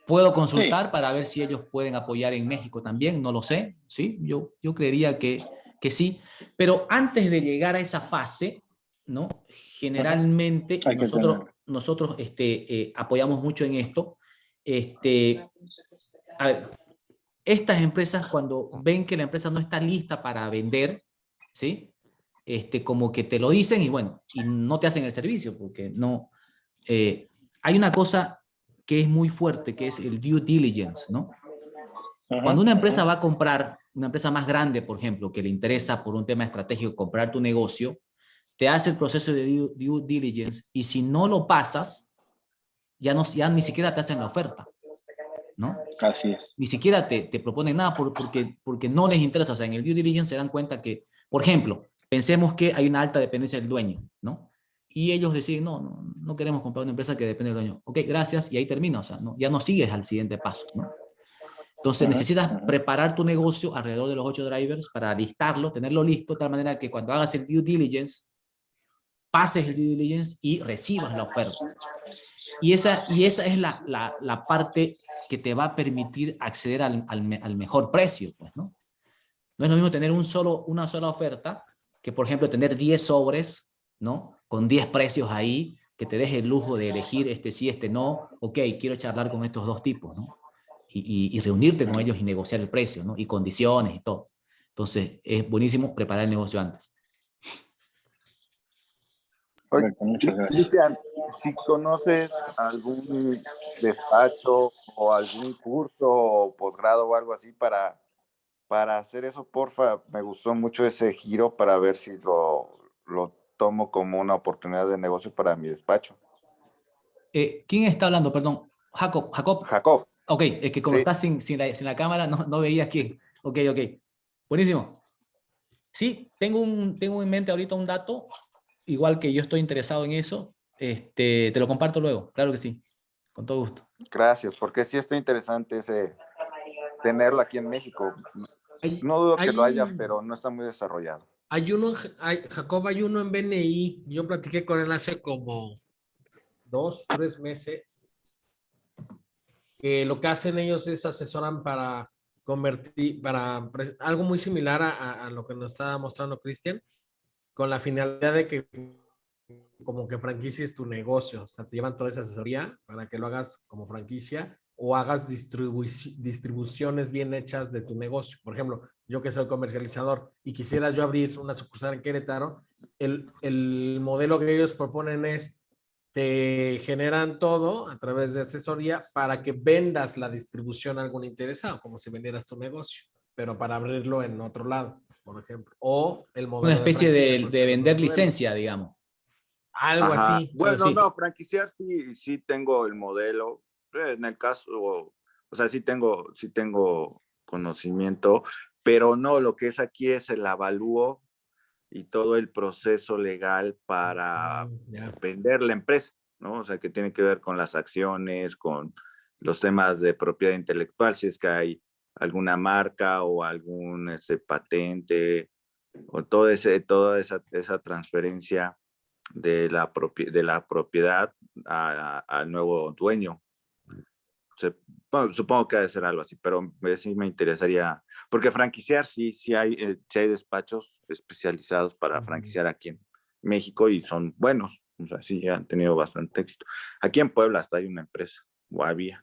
puedo Sí, consultar para ver si ellos pueden apoyar en México también, no lo sé, ¿sí? Yo creería que sí. Pero antes de llegar a esa fase, ¿no? Generalmente, Hay que nosotros apoyamos mucho en esto. A ver, estas empresas cuando ven que la empresa no está lista para vender, ¿sí? Como que te lo dicen y bueno, y no te hacen el servicio, porque no... hay una cosa que es muy fuerte, que es el due diligence, ¿no? Cuando una empresa va a comprar, una empresa más grande, por ejemplo, que le interesa por un tema estratégico comprar tu negocio, te hace el proceso de due diligence y si no lo pasas, ya ni siquiera te hacen la oferta, ¿no? Así es. Ni siquiera te proponen nada porque no les interesa. O sea, en el due diligence se dan cuenta que, por ejemplo, pensemos que hay una alta dependencia del dueño, ¿no? Y ellos deciden, no queremos comprar una empresa que depende del dueño. Ok, gracias, y ahí termina. O sea, ya no sigues al siguiente paso, ¿no? Entonces necesitas preparar tu negocio alrededor de los 8 drivers para listarlo, tenerlo listo, de tal manera que cuando hagas el due diligence, pases el due diligence y recibas la oferta. Y esa es la parte que te va a permitir acceder al mejor precio, pues, ¿no? No es lo mismo tener una sola oferta que, por ejemplo, tener 10 sobres, ¿no? Con 10 precios ahí, que te deje el lujo de elegir este sí, este no. Ok, quiero charlar con estos dos tipos, ¿no? Y reunirte con ellos y negociar el precio, ¿no? Y condiciones y todo. Entonces, es buenísimo preparar el negocio antes. Oye, Muchas gracias. Cristian, si conoces algún despacho o algún curso o posgrado o algo así para hacer eso, porfa, me gustó mucho ese giro para ver si lo tomo como una oportunidad de negocio para mi despacho. ¿Quién está hablando? Perdón. Jacob. Jacob. Ok, es que como Sí. estás sin la cámara, no veía quién. Ok. Buenísimo. Sí, tengo en mente ahorita un dato, igual que yo estoy interesado en eso. Te lo comparto luego, claro que sí, con todo gusto. Gracias, porque sí está interesante tenerlo aquí en México. No dudo que lo haya, pero no está muy desarrollado. Jacob, hay uno en BNI. Yo platiqué con él hace como 2-3 meses. Que lo que hacen ellos es asesoran para convertir, algo muy similar a lo que nos estaba mostrando Cristian, con la finalidad de que como que franquicies tu negocio, o sea, te llevan toda esa asesoría para que lo hagas como franquicia o hagas distribuciones bien hechas de tu negocio. Por ejemplo, yo que soy comercializador y quisiera yo abrir una sucursal en Querétaro, el modelo que ellos proponen es te generan todo a través de asesoría para que vendas la distribución a algún interesado, como si vendieras tu negocio, pero para abrirlo en otro lado, por ejemplo. O el modelo Una especie franquicia, de vender licencia, digamos. algo Ajá. así. Bueno, Sí. no, franquiciar sí tengo el modelo. En el caso, o sea, sí tengo conocimiento, pero no, lo que es aquí es el avalúo y todo el proceso legal para vender la empresa, ¿no? O sea, que tiene que ver con las acciones, con los temas de propiedad intelectual, si es que hay alguna marca o algún patente, o toda esa transferencia de la propiedad al nuevo dueño. Bueno, supongo que ha de ser algo así, pero sí me interesaría, porque franquiciar sí hay despachos especializados para franquiciar aquí en México y son buenos, o sea, sí han tenido bastante éxito. Aquí en Puebla hasta hay una empresa, o había.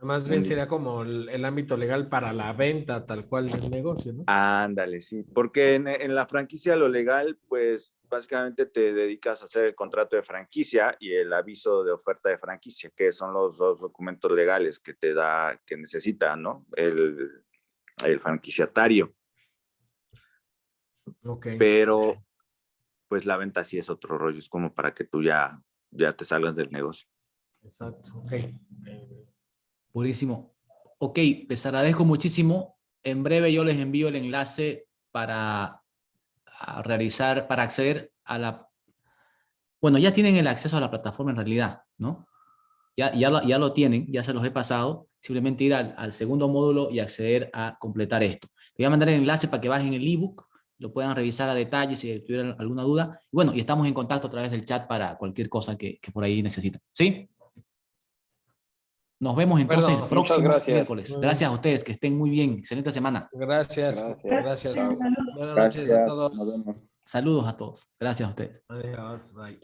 Más bien sería como el ámbito legal para la venta tal cual del negocio, ¿no? Ándale, sí, porque en la franquicia lo legal, pues básicamente te dedicas a hacer el contrato de franquicia y el aviso de oferta de franquicia, que son los dos documentos legales que necesita, ¿no? El franquiciatario. Okay. Pero, pues la venta sí es otro rollo, es como para que tú ya te salgas del negocio. Exacto, ok. Buenísimo. Ok, les agradezco muchísimo. En breve yo les envío el enlace para acceder a la... Bueno, ya tienen el acceso a la plataforma en realidad, ¿no? Ya lo tienen, ya se los he pasado. Simplemente ir al segundo módulo y acceder a completar esto. Les voy a mandar el enlace para que bajen el ebook, lo puedan revisar a detalle si tuvieran alguna duda. Bueno, y estamos en contacto a través del chat para cualquier cosa que por ahí necesiten. ¿Sí? Nos vemos entonces el próximo miércoles. Gracias a ustedes, que estén muy bien. Excelente semana. Gracias. Gracias. Buenas noches a todos. Nos vemos. Saludos a todos. Gracias a ustedes. Adiós, bye.